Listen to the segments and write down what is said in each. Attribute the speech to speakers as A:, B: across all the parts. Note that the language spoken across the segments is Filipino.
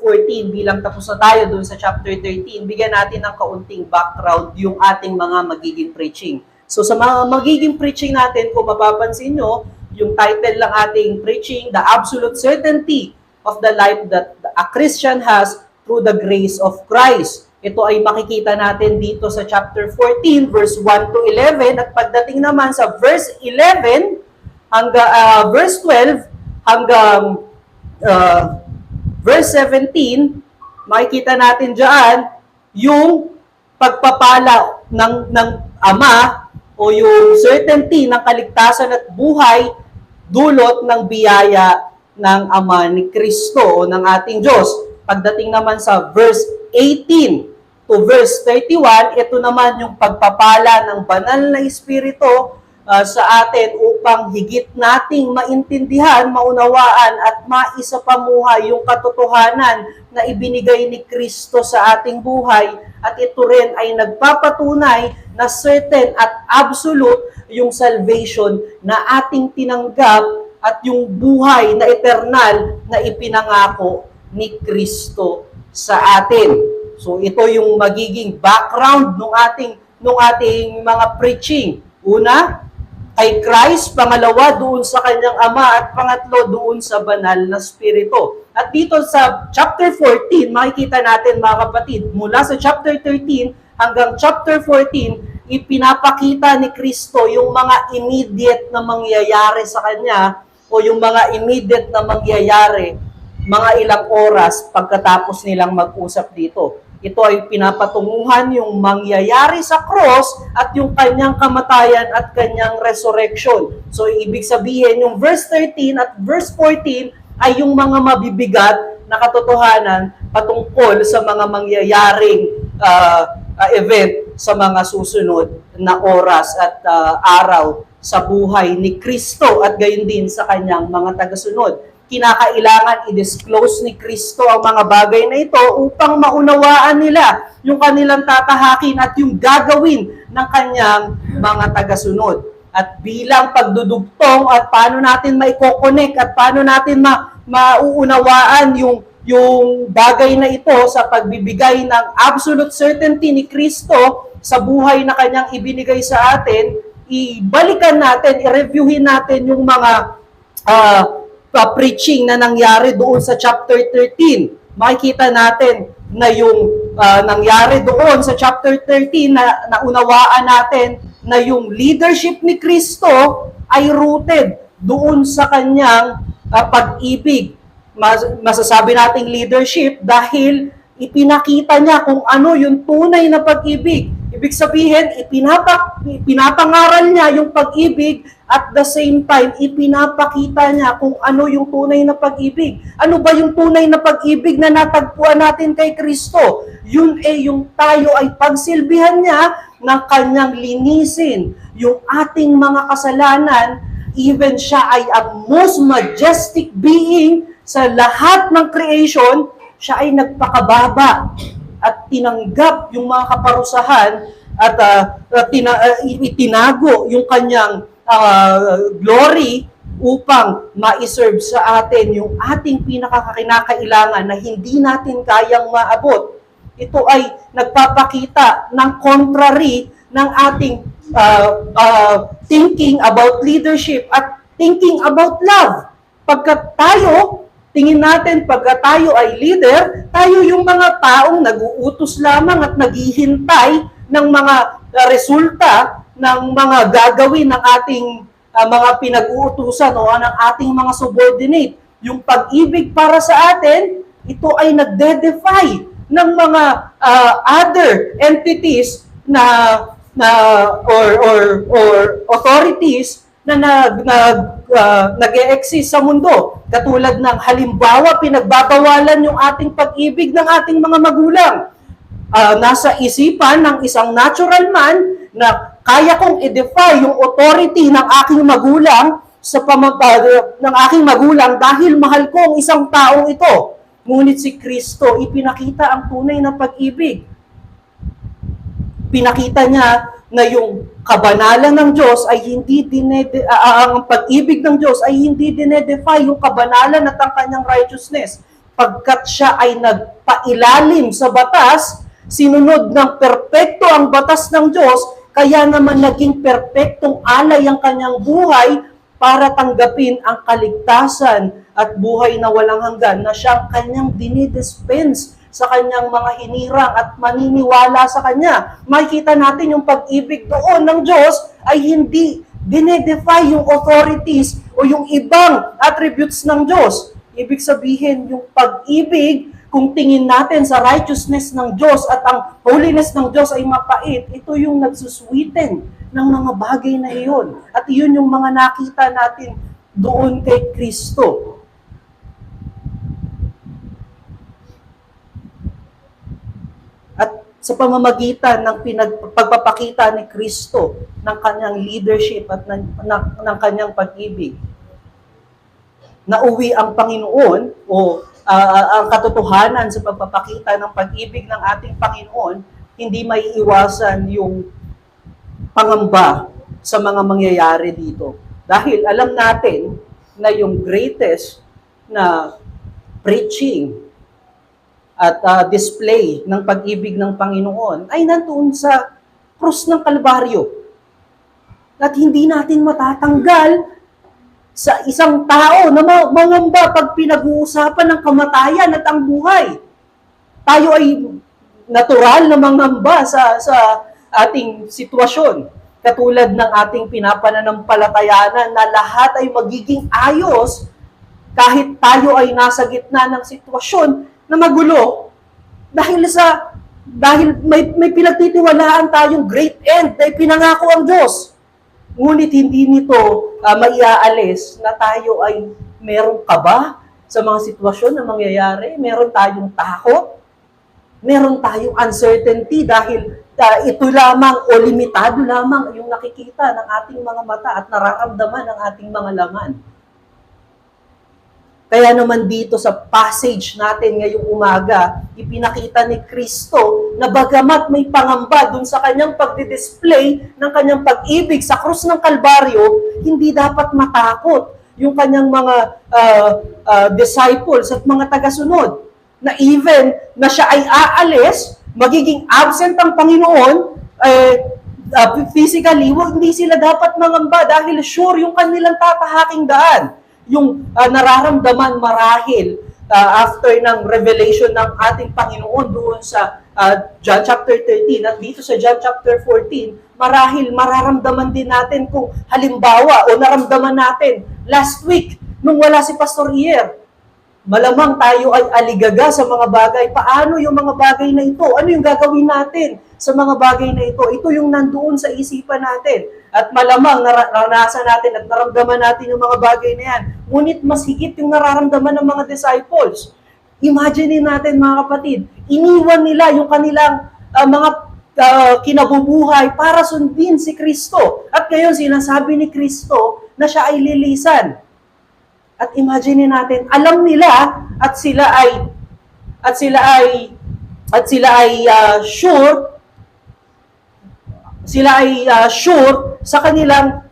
A: 14, bilang tapos na tayo dun sa chapter 13, bigyan natin ng kaunting background yung ating mga magiging preaching. So sa mga magiging preaching natin, kung mapapansin nyo, yung title ng ating preaching, The Absolute Certainty of the Life that a Christian Has Through the Grace of Christ. Ito ay makikita natin dito sa chapter 14, verse 1 to 11, at pagdating naman sa verse 11 hanggang verse 12 hanggang verse 17, makikita natin diyan yung pagpapala ng Ama o yung certainty ng kaligtasan at buhay dulot ng biyaya ng Ama ni Kristo o ng ating Diyos. Pagdating naman sa verse 18 to verse 31, ito naman yung pagpapala ng banal na Espiritu sa atin upang higit nating maintindihan, maunawaan at maisapamuhay yung katotohanan na ibinigay ni Kristo sa ating buhay, at ito rin ay nagpapatunay na certain at absolute yung salvation na ating tinanggap at yung buhay na eternal na ipinangako ni Kristo sa atin. So ito yung magiging background ng ating mga preaching. Una, kay Christ, pangalawa doon sa kanyang Ama, at pangatlo doon sa banal na Espiritu. At dito sa chapter 14, makikita natin mga kapatid, mula sa chapter 13 hanggang chapter 14, ipinapakita ni Kristo yung mga immediate na mangyayari sa kanya o yung mga immediate na mangyayari mga ilang oras pagkatapos nilang mag-usap dito. Ito ay pinapatunguhan yung mangyayari sa cross at yung kanyang kamatayan at kanyang resurrection. So, ibig sabihin, yung verse 13 at verse 14 ay yung mga mabibigat na katotohanan patungkol sa mga mangyayaring event sa mga susunod na oras at araw sa buhay ni Kristo at gayon din sa kanyang mga tagasunod. Kinakailangan i-disclose ni Kristo ang mga bagay na ito upang maunawaan nila yung kanilang tatahakin at yung gagawin ng kanyang mga tagasunod. At bilang pagdudugtong at paano natin maiko-connect at paano natin mauunawaan yung bagay na ito sa pagbibigay ng absolute certainty ni Kristo sa buhay na kanyang ibinigay sa atin, ibalikan natin, i-reviewin natin yung mga preaching na nangyari doon sa chapter 13. Makikita natin na yung nangyari doon sa chapter 13 na naunawaan natin na yung leadership ni Kristo ay rooted doon sa kanyang pag-ibig. Masasabi nating leadership dahil ipinakita niya kung ano yung tunay na pag-ibig. Ibig sabihin, pinapangaral niya yung pag-ibig at the same time, ipinapakita niya kung ano yung tunay na pag-ibig. Ano ba yung tunay na pag-ibig na natagpuan natin kay Kristo? Yun yung tayo ay pagsilbihan niya ng kanyang linisin. Yung ating mga kasalanan, even siya ay a most majestic being sa lahat ng creation, siya ay nagpakababa at tinanggap yung mga kaparusahan at itinago yung kanyang glory upang ma-serve sa atin yung ating pinakakinakailangan na hindi natin kayang maabot. Ito ay nagpapakita ng contrary ng ating thinking about leadership at thinking about love. Pagka tayo, tingin natin pagka tayo ay leader, tayo yung mga taong nag-uutos lamang at naghihintay ng mga resulta ng mga gagawin ng ating mga pinag-uutusan o ng ating mga subordinate. Yung pag-ibig para sa atin, ito ay nagde-defy ng mga other entities or authorities na nag-e-exist sa mundo. Katulad ng halimbawa, pinagbabawalan yung ating pag-ibig ng ating mga magulang. Nasa isipan ng isang natural man na kaya kong i-defy yung authority ng aking magulang ng aking magulang dahil mahal ko ang isang taong ito. Ngunit si Kristo, ipinakita ang tunay na pag-ibig. Pinakita niya na yung kabanalan ng Diyos ay hindi ang pag-ibig ng Diyos ay hindi dinedefy yung kabanalan at ang kanyang righteousness. pagkat siya ay nagpailalim sa batas, sinunod ng perpekto ang batas ng Diyos, kaya naman naging perpektong alay ang kanyang buhay para tanggapin ang kaligtasan at buhay na walang hanggan na siyang kanyang dinidispense sa kanyang mga hinirang at maniniwala sa kanya. Makikita natin yung pag-ibig doon ng Diyos ay hindi dinedefy yung authorities o yung ibang attributes ng Diyos. Ibig sabihin, yung pag-ibig, kung tingin natin sa righteousness ng Diyos at ang holiness ng Diyos ay mapait, ito yung nagsusweeten ng mga bagay na iyon. At iyon yung mga nakita natin doon kay Kristo. At sa pamamagitan ng pagpapakita ni Kristo ng kanyang leadership at ng kanyang pag-ibig, nauwi ang Panginoon o ang katotohanan sa pagpapakita ng pag-ibig ng ating Panginoon, hindi maiiwasan yung pangamba sa mga mangyayari dito. Dahil alam natin na yung greatest na preaching at display ng pag-ibig ng Panginoon ay nandoon sa krus ng Kalbaryo. At hindi natin matatanggal sa isang tao na mangamba pag pinag-uusapan ng kamatayan at ang buhay. Tayo ay natural na mangamba sa ating sitwasyon. Katulad ng ating pinapananampalatayanan na lahat ay magiging ayos kahit tayo ay nasa gitna ng sitwasyon na magulo dahil may pinagtitiwalaan tayong great end na ipinangako ang Diyos. Ngunit hindi nito maiaalis na tayo ay merong kaba sa mga sitwasyon na mangyayari, meron tayong takot, meron tayong uncertainty dahil ito lamang o limitado lamang yung nakikita ng ating mga mata at nararamdaman ng ating mga laman. Kaya naman dito sa passage natin ngayong umaga, ipinakita ni Kristo na bagamat may pangamba dun sa kanyang pagdidisplay ng kanyang pag-ibig sa krus ng Kalbaryo, hindi dapat matakot yung kanyang mga disciples at mga tagasunod. Na even na siya ay aalis, magiging absent ang Panginoon, physically, hindi sila dapat mangamba dahil sure yung kanilang tatahaking daan. Yung nararamdaman marahil after ng revelation ng ating Panginoon doon sa John chapter 13 at dito sa John chapter 14, marahil mararamdaman din natin kung halimbawa o naramdaman natin last week nung wala si Pastor Iyer. Malamang tayo ay aligaga sa mga bagay. Paano yung mga bagay na ito? Ano yung gagawin natin sa mga bagay na ito? Ito yung nandoon sa isipan natin. At malamang naranasan natin at naramdaman natin yung mga bagay na yan. Ngunit mas higit yung nararamdaman ng mga disciples. Imagine natin mga kapatid, iniwan nila yung kanilang mga kinabubuhay para sundin si Kristo. At ngayon sinasabi ni Kristo na siya ay lilisan. At imagine natin, alam nila at sila ay sure sa kanilang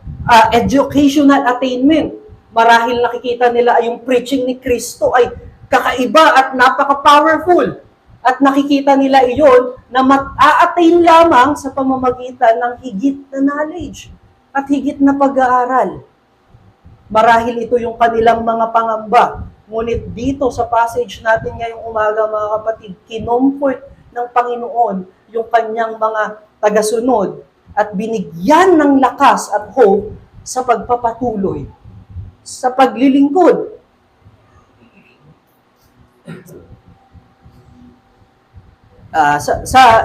A: educational attainment. Marahil nakikita nila ay yung preaching ni Kristo ay kakaiba at napaka-powerful. At nakikita nila iyon na mat-a-attain lamang sa pamamagitan ng higit na knowledge at higit na pag-aaral. Marahil ito yung kanilang mga pangamba. Ngunit dito sa passage natin ngayong umaga, mga kapatid, kinomfort ng Panginoon yung kanyang mga tagasunod at binigyan ng lakas at hope sa pagpapatuloy, sa paglilingkod.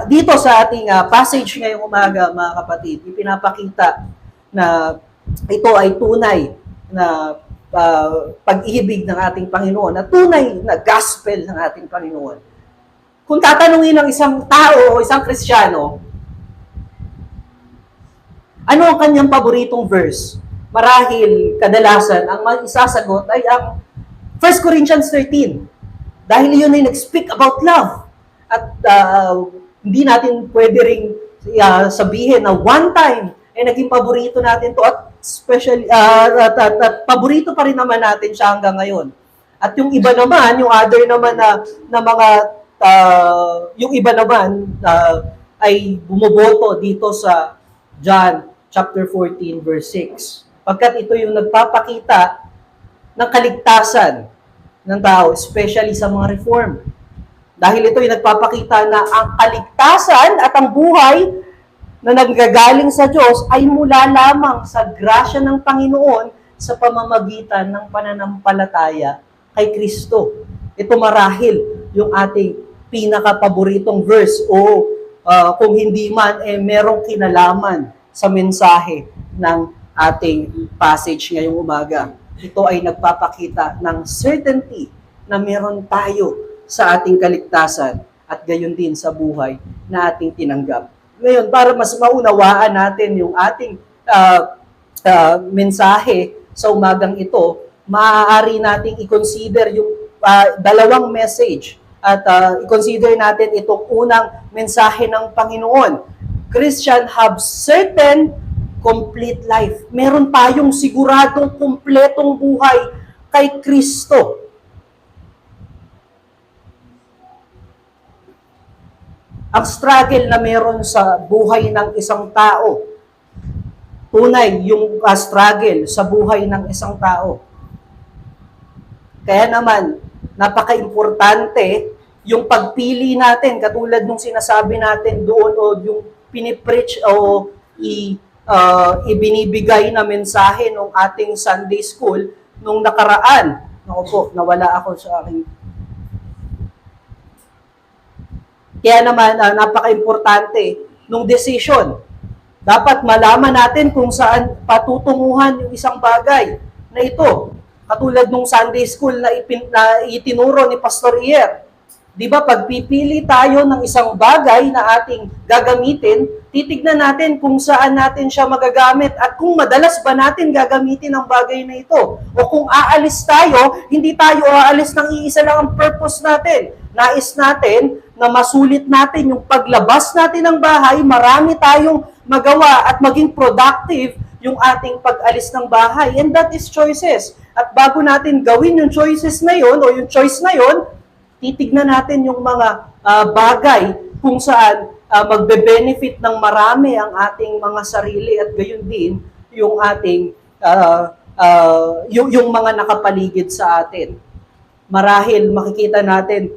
A: Dito sa ating passage ngayong umaga, mga kapatid, ipinapakita na ito ay tunay na pag-ibig ng ating Panginoon, na tunay na gospel ng ating Panginoon. Kung tatanungin ng isang tao o isang Kristiyano, ano ang kanyang paboritong verse? Marahil, kadalasan, ang isasagot ay ang 1 Corinthians 13. Dahil yun ay nag-speak about love. At hindi natin pwede ring sabihin na one time ay naging paborito natin to at especially, paborito pa rin naman natin siya hanggang ngayon. At yung iba naman, yung other naman na mga, yung iba naman ay bumoboto dito sa John chapter 14 verse 6. Pagkat ito yung nagpapakita ng kaligtasan ng tao, especially sa mga reform. Dahil ito yung nagpapakita na ang kaligtasan at ang buhay na nanggagaling sa Diyos ay mula lamang sa grasya ng Panginoon sa pamamagitan ng pananampalataya kay Kristo. Ito marahil yung ating pinaka-paboritong verse o kung hindi man, merong kinalaman sa mensahe ng ating passage ngayong umaga. Ito ay nagpapakita ng certainty na meron tayo sa ating kaligtasan at gayon din sa buhay na ating tinanggap. Ngayon, para mas maunawaan natin yung ating mensahe sa umagang ito, maaari nating i-consider yung dalawang message at i-consider natin itong unang mensahe ng Panginoon. Christian have certain complete life. Meron tayong siguradong kumpletong buhay kay Kristo. Ang struggle na meron sa buhay ng isang tao, tunay yung struggle sa buhay ng isang tao. Kaya naman, napaka-importante yung pagpili natin, katulad nung sinasabi natin doon o yung pinipreach o ibinibigay na mensahe nung ating Sunday School nung nakaraan. Naku po, nawala ako sa aking. Kaya naman, napaka-importante nung decision. Dapat malaman natin kung saan patutunguhan yung isang bagay na ito. Katulad nung Sunday School na itinuro ni Pastor Iyer. Di ba, pagpipili tayo ng isang bagay na ating gagamitin, titignan natin kung saan natin siya magagamit at kung madalas ba natin gagamitin ang bagay na ito. O kung aalis tayo, hindi tayo aalis ng iisa lang ang purpose natin. Nais natin na masulit natin yung paglabas natin ng bahay, marami tayong magawa at maging productive yung ating pag-alis ng bahay. And that is choices. At bago natin gawin yung choices na yon o yung choice na yon, titignan natin yung mga bagay kung saan magbe-benefit ng marami ang ating mga sarili at gayon din yung ating yung mga nakapaligid sa atin. Marahil makikita natin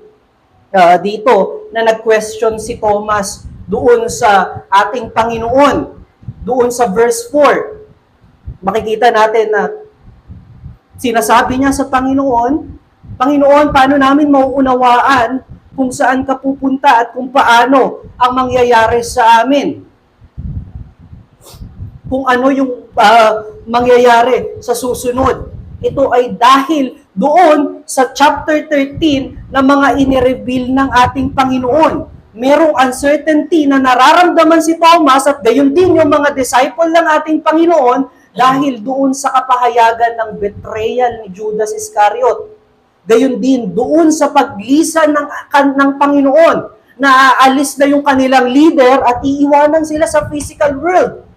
A: dito na nag-question si Thomas doon sa ating Panginoon, doon sa verse 4. Makikita natin na sinasabi niya sa Panginoon, Panginoon, paano namin mauunawaan kung saan ka pupunta at kung paano ang mangyayari sa amin? Kung ano yung mangyayari sa susunod. Ito ay dahil doon sa chapter 13 na mga inireveal ng ating Panginoon. Merong uncertainty na nararamdaman si Thomas at gayon din yung mga disciple ng ating Panginoon dahil doon sa kapahayagan ng betrayal ni Judas Iscariot. Gayon din doon sa paglisan ng Panginoon na aalis na yung kanilang leader at iiwanan sila sa physical world.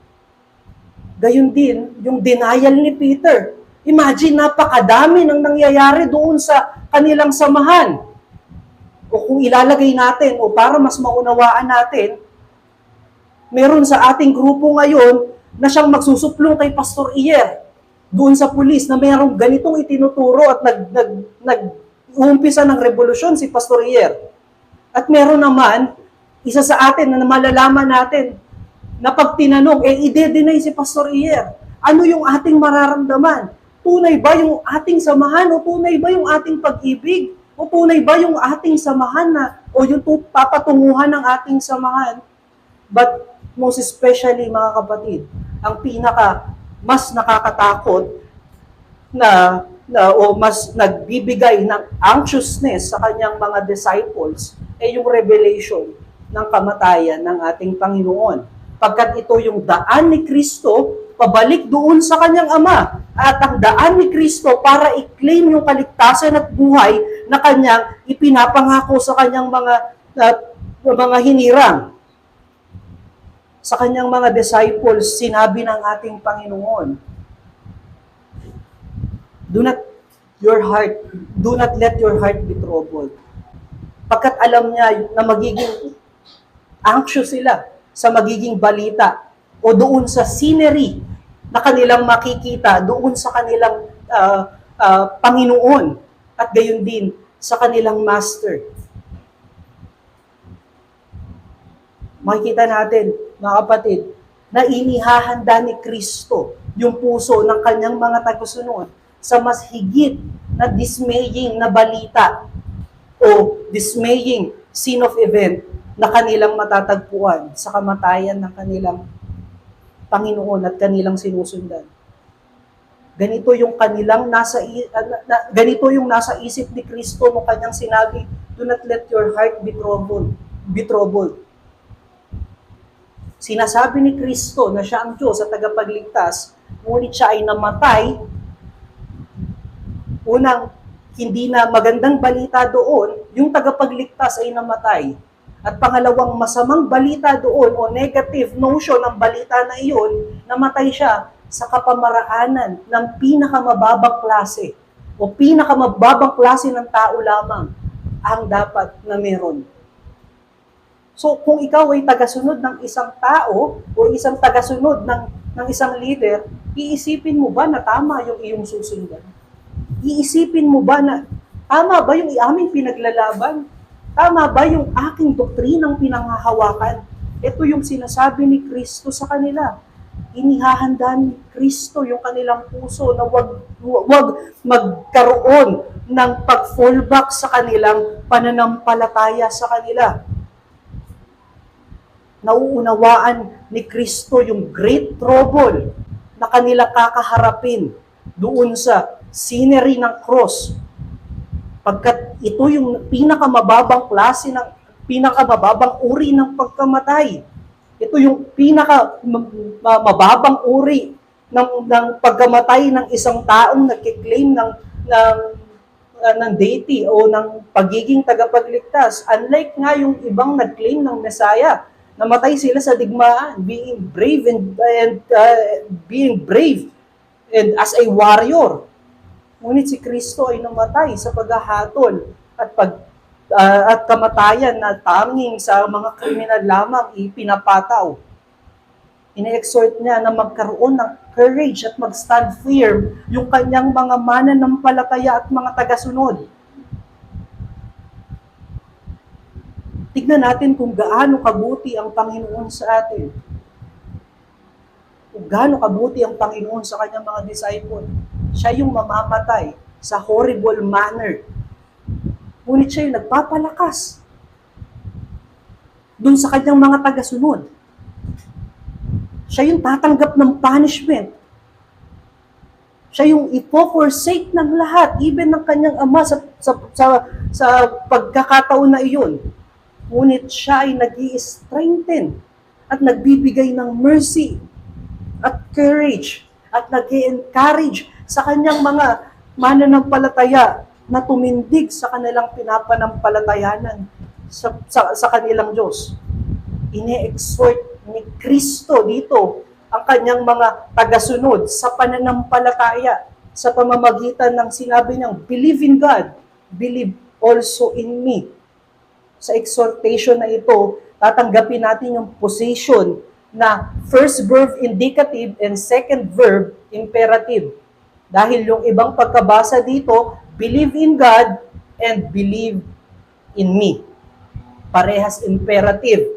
A: Gayon din yung denial ni Peter. Imagine, napakadami ng nangyayari doon sa kanilang samahan. O kung ilalagay natin, o para mas maunawaan natin, meron sa ating grupo ngayon na siyang magsusuplong kay Pastor Iyer doon sa pulis na mayroong ganitong itinuturo at nag-uumpisa ng revolusyon si Pastor Iyer. At meron naman, isa sa atin na malalaman natin na pag tinanong, ide-deny si Pastor Iyer. Ano yung ating mararamdaman? Tunay ba yung ating samahan o tunay ba yung ating pag-ibig? O tunay ba yung ating samahan na o yung papatunguhan ng ating samahan? But most especially mga kapatid, ang mas nakakatakot o mas nagbibigay ng anxiousness sa kanyang mga disciples ay yung revelation ng kamatayan ng ating Panginoon. Pagkat ito yung daan ni Kristo pabalik doon sa kanyang Ama. At ang daan ni Kristo para i-claim yung kaligtasan at buhay na kanyang ipinapangako sa kanyang mga hinirang. Sa kanyang mga sinabi ng ating Panginoon, do not your heart, do not let your heart be troubled. Pagkat alam niya na magiging anxious sila sa magiging balita o doon sa scenery na kanilang makikita, doon sa kanilang Panginoon at gayon din sa kanilang master. Makikita natin, mga kapatid, na inihahanda ni Kristo yung puso ng kanyang mga tagasunod sa mas higit na dismaying na balita o dismaying scene of event na kanilang matatagpuan sa kamatayan ng kanilang Panginoon at kanilang sinusundan. Ganito yung nasa isip ni Kristo nung kanyang sinabi, do not let your heart be troubled. Sinasabi ni Kristo na siya ang Diyos at tagapagligtas, ngunit siya ay namatay. Unang, hindi na magandang balita doon, yung tagapagligtas ay namatay. At pangalawang masamang balita doon o negative notion ng balita na iyon, namatay siya sa kapamaraanan ng pinakamababang klase o pinakamababang klase ng tao lamang ang dapat na meron. So kung ikaw ay tagasunod ng isang tao o isang tagasunod ng isang leader, iisipin mo ba na tama yung iyong susundan? Iisipin mo ba na tama ba yung aming pinaglalaban? Tama ba yung aking doktrinang pinanghahawakan? Ito yung sinasabi ni Kristo sa kanila. Inihahanda ni Kristo yung kanilang puso na wag magkaroon ng pag-fallback sa kanilang pananampalataya sa kanila. Nauunawaan ni Kristo yung great trouble na kanila kakaharapin doon sa scenery ng cross. Pagkat ito yung pinakamababang klase ng pinakamababang uri ng pagkamatay. Ito yung pinakamababang uri ng pagkamatay ng isang taong nagkiklaim ng deity o ng pagiging tagapagligtas. Unlike nga yung ibang nag-claim ng Messiah, namatay sila sa digmaan, being brave and as a warrior. Ngunit si Kristo ay namatay sa paghahatol at kamatayan na tanging sa mga kriminal lamang ipinapataw. Ine-exhort niya na magkaroon ng courage at mag-stand firm yung kanyang mga mananampalataya at mga tagasunod. Tignan natin kung gaano kabuti ang Panginoon sa atin. Kung gaano kabuti ang Panginoon sa kanyang mga disciple. Siya yung mamamatay sa horrible manner. Ngunit siya yung nagpapalakas dun sa kanyang mga tagasunod. Siya yung tatanggap ng punishment. Siya yung ipo-forsake ng lahat, even ng kanyang ama sa pagkakataon na iyon. Ngunit siya ay nag-i-strengthen at nagbibigay ng mercy at courage at nag-i-encourage sa kanyang mga mananampalataya na tumindig sa kanilang pinapanampalatayanan sa kanilang Diyos. Ine-exhort ni Kristo dito ang kanyang mga tagasunod sa pananampalataya sa pamamagitan ng sinabi niyang, believe in God, believe also in me. Sa exhortation na ito, tatanggapin natin yung position na first verb indicative and second verb imperative. Dahil yung ibang pagkabasa dito, believe in God and believe in me. Parehas imperative.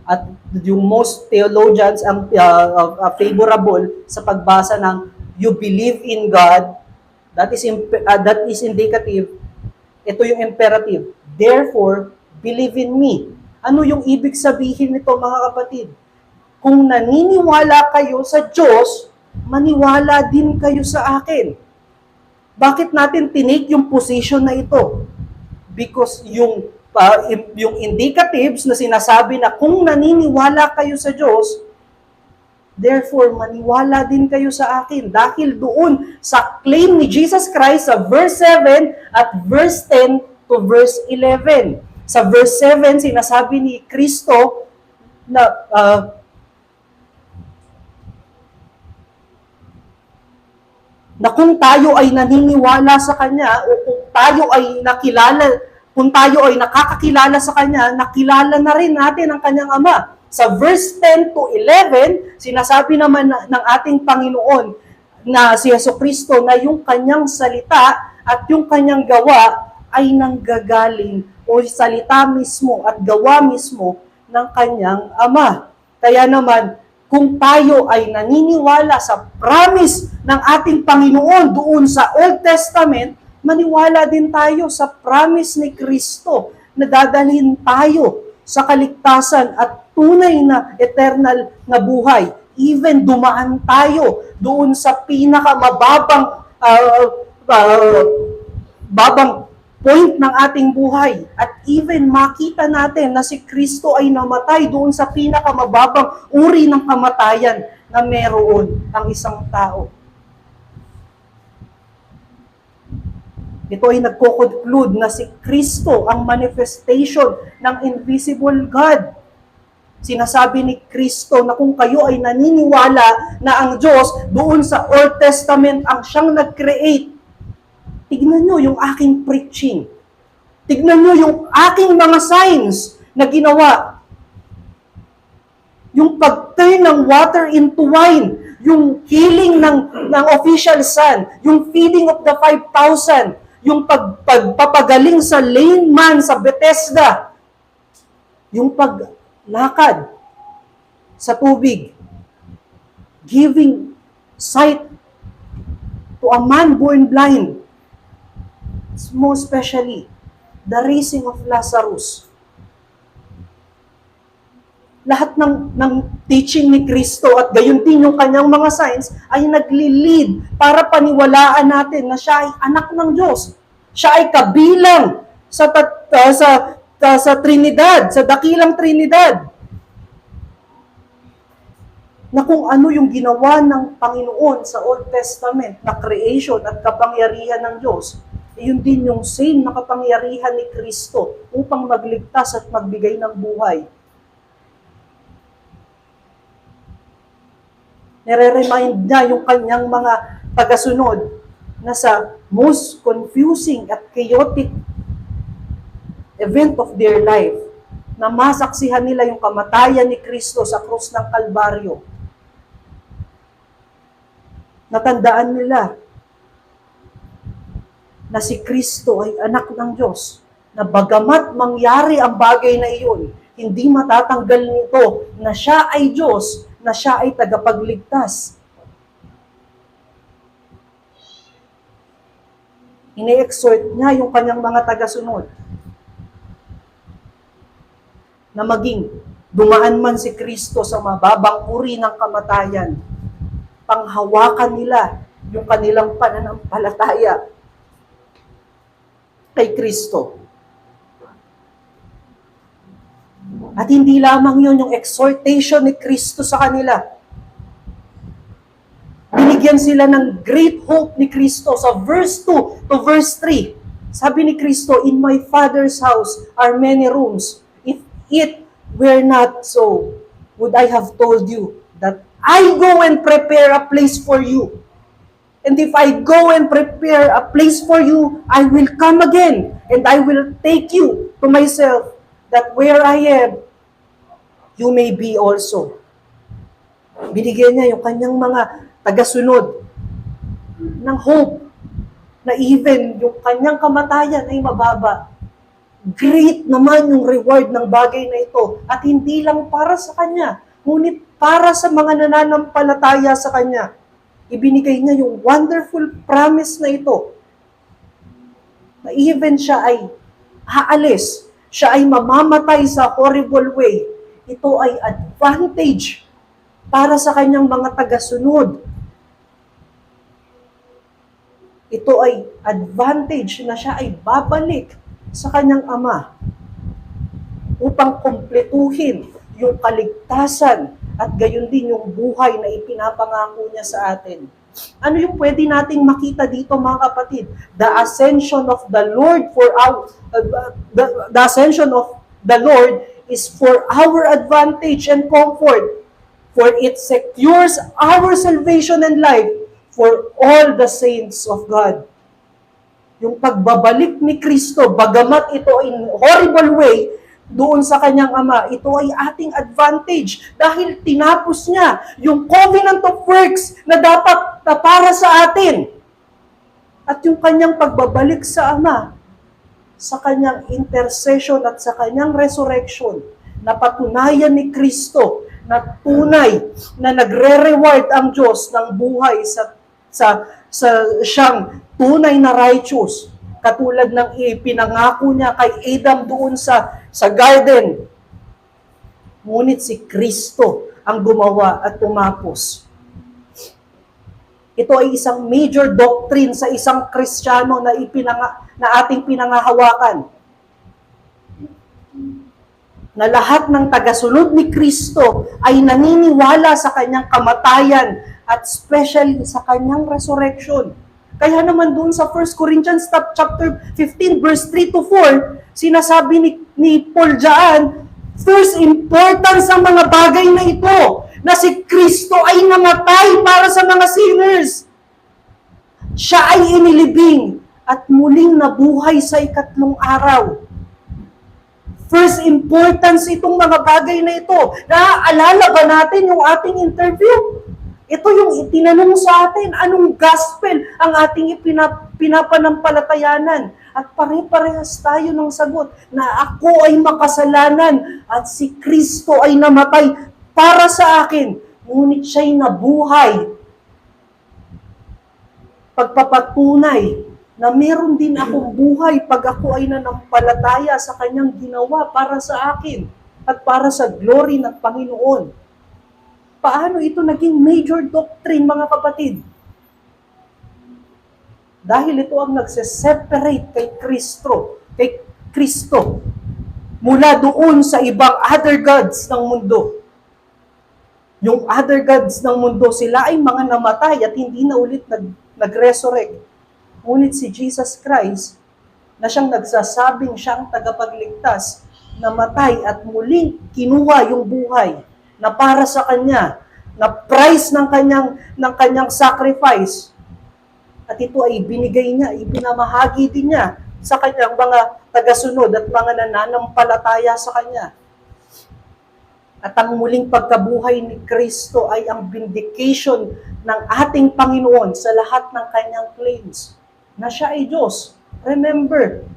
A: At yung most theologians ang favorable sa pagbasa ng you believe in God, that is indicative. Ito yung imperative. Therefore, believe in me. Ano yung ibig sabihin nito, mga kapatid? Kung naniniwala kayo sa Diyos, maniwala din kayo sa akin. Bakit natin tinake yung position na ito? Because yung indicatives na sinasabi na kung naniniwala kayo sa Diyos, therefore, maniwala din kayo sa akin. Dahil doon sa claim ni Jesus Christ sa verse 7 at verse 10 to verse 11. Sa verse 7, sinasabi ni Kristo na na kung tayo ay naniniwala sa Kanya o kung tayo ay nakakakilala sa Kanya, nakilala na rin natin ang Kanyang Ama. Sa verse 10 to 11, sinasabi naman ng ating Panginoon na si Jesucristo na yung Kanyang salita at yung Kanyang gawa ay nanggagaling o salita mismo at gawa mismo ng Kanyang Ama. Kaya naman, kung tayo ay naniniwala sa promise ng ating Panginoon doon sa Old Testament, maniwala din tayo sa promise ni Kristo na dadalhin tayo sa kaligtasan at tunay na eternal na buhay. Even dumaan tayo doon sa pinakamababang point ng ating buhay. At even makita natin na si Kristo ay namatay doon sa pinakamababang uri ng kamatayan na meron ang isang tao. Ito ay nagko-conclude na si Kristo ang manifestation ng invisible God. Sinasabi ni Kristo na kung kayo ay naniniwala na ang Diyos doon sa Old Testament ang siyang nag-create, tignan nyo yung aking preaching. Tignan nyo yung aking mga signs na ginawa. Yung pag-turn ng water into wine, yung healing ng official son, yung feeding of the 5,000, yung pagpapagaling sa lame man sa Bethesda, yung paglakad sa tubig, giving sight to a man born blind, most especially, the raising of Lazarus. Lahat ng teaching ni Kristo at gayon din yung kanyang mga signs ay nagli-lead para paniwalaan natin na siya ay anak ng Diyos. Siya ay kabilang sa Trinidad, sa dakilang Trinidad. Na kung ano yung ginawa ng Panginoon sa Old Testament na creation at kapangyarihan ng Diyos, yun din yung same na kapangyarihan ni Kristo upang magligtas at magbigay ng buhay. Nire-remind niya yung kanyang mga tagasunod na sa most confusing at chaotic event of their life, na masaksihan nila yung kamatayan ni Kristo sa krus ng Kalbaryo. Natandaan nila na si Kristo ay anak ng Diyos, na bagamat mangyari ang bagay na iyon, hindi matatanggal nito na siya ay Diyos, na siya ay tagapagligtas. Ine-exhort niya yung kanyang mga tagasunod na maging dumaan man si Kristo sa mababang uri ng kamatayan, panghawakan nila yung kanilang pananampalataya kay Kristo. At hindi lamang yun yung exhortation ni Kristo sa kanila. Binigyan sila ng great hope ni Kristo sa verse 2 to verse 3. Sabi ni Kristo, "In my Father's house are many rooms. If it were not so, would I have told you that I go and prepare a place for you? And if I go and prepare a place for you, I will come again, and I will take you to myself, that where I am, you may be also." Binigyan niya yung kanyang mga tagasunod ng hope na even yung kanyang kamatayan ay mababa. Great naman yung reward ng bagay na ito. At hindi lang para sa kanya, ngunit para sa mga nananampalataya sa kanya. Ibinigay niya yung wonderful promise na ito. Na even siya ay haalis, siya ay mamamatay sa horrible way. Ito ay advantage para sa kanyang mga tagasunod. Ito ay advantage na siya ay babalik sa kanyang Ama upang kumpletuhin yung kaligtasan at gayon din yung buhay na ipinapangako niya sa atin. Ano yung pwede nating makita dito, mga kapatid? The ascension of the Lord the ascension of the Lord is for our advantage and comfort, for it secures our salvation and life for all the saints of God. Yung pagbabalik ni Kristo, bagamat ito in horrible way, doon sa kanyang Ama, ito ay ating advantage dahil tinapos niya yung covenant of works na dapat na para sa atin. At yung kanyang pagbabalik sa Ama, sa kanyang intercession at sa kanyang resurrection, napatunayan ni Kristo na tunay na nagre-reward ang Diyos ng buhay sa siyang tunay na righteous, katulad ng ipinangako niya kay Adam doon sa garden. Ngunit si Kristo ang gumawa at tumapos. Ito ay isang major doctrine sa isang Kristiyano na ating pinangahawakan. Na lahat ng tagasunod ni Kristo ay naniniwala sa kanyang kamatayan at especially sa kanyang resurrection. Kaya naman doon sa 1 Corinthians chapter 15 verse 3 to 4, sinasabi ni Paul diyan, first importance ang mga bagay na ito, na si Kristo ay namatay para sa mga sinners. Siya ay inilibing at muling nabuhay sa ikatlong araw. First importance itong mga bagay na ito. Naaalala ba natin yung ating interview? Ito yung itinanong sa atin, anong gospel ang ating pinapanampalatayanan? At pare-parehas tayo ng sagot na ako ay makasalanan at si Kristo ay namatay para sa akin. Ngunit siya'y nabuhay. Pagpapatunay na meron din akong buhay pag ako ay nanampalataya sa kanyang ginawa para sa akin at para sa glory ng Panginoon. Paano ito naging major doctrine, mga kapatid? Dahil ito ang nagse-separate kay Kristo mula doon sa ibang other gods ng mundo. Yung other gods ng mundo, sila ay mga namatay at hindi na ulit nag-resurrect. Ngunit si Jesus Christ, na siyang nagsasabing siyang tagapagligtas, namatay at muling kinuha yung buhay na para sa kanya, na price ng kanyang sacrifice. At ito ay binigay niya, ibinamahagi din niya sa kanyang mga tagasunod at mga nananampalataya sa kanya. At ang muling pagkabuhay ni Kristo ay ang vindication ng ating Panginoon sa lahat ng kanyang claims na siya ay Diyos. Remember,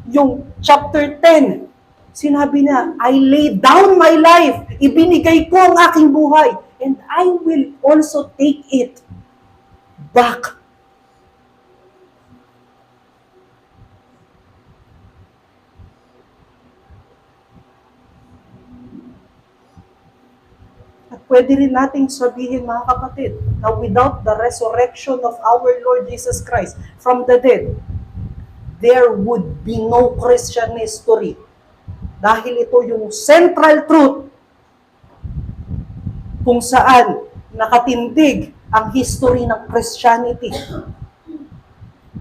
A: yung chapter 10, sinabi niya, I lay down my life, ibinigay ko ang aking buhay, and I will also take it back. At pwede rin nating sabihin, mga kapatid, na without the resurrection of our Lord Jesus Christ from the dead, there would be no Christian history. Dahil ito yung central truth kung saan nakatindig ang history ng Christianity.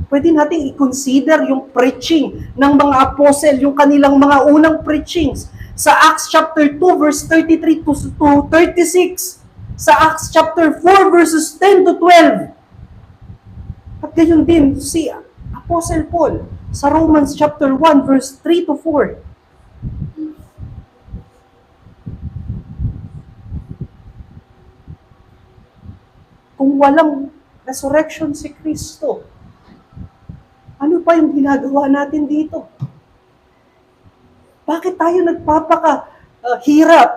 A: Pwede natin i-consider yung preaching ng mga apostle, yung kanilang mga unang preachings sa Acts chapter 2 verse 33 to 36, sa Acts chapter 4 verses 10 to 12. At gayon din si Apostle Paul sa Romans chapter 1 verse 3 to 4. Kung walang resurrection si Kristo, ano pa yung ginagawa natin dito? Bakit tayo nagpapakahirap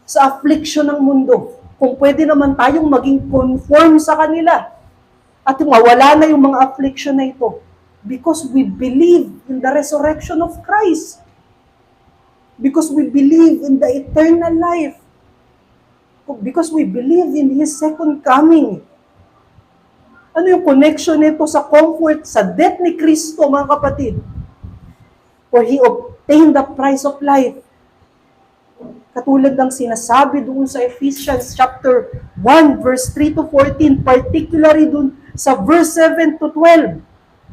A: sa affliction ng mundo kung pwede naman tayong maging conform sa kanila at mawala na yung mga affliction na ito? Because we believe in the resurrection of Christ. Because we believe in the eternal life. Because we believe in His second coming. Ano yung connection nito sa comfort, sa death ni Kristo, mga kapatid? For He obtained the price of life. Katulad ng sinasabi doon sa Ephesians chapter 1, verse 3 to 14, particularly doon sa verse 7 to 12.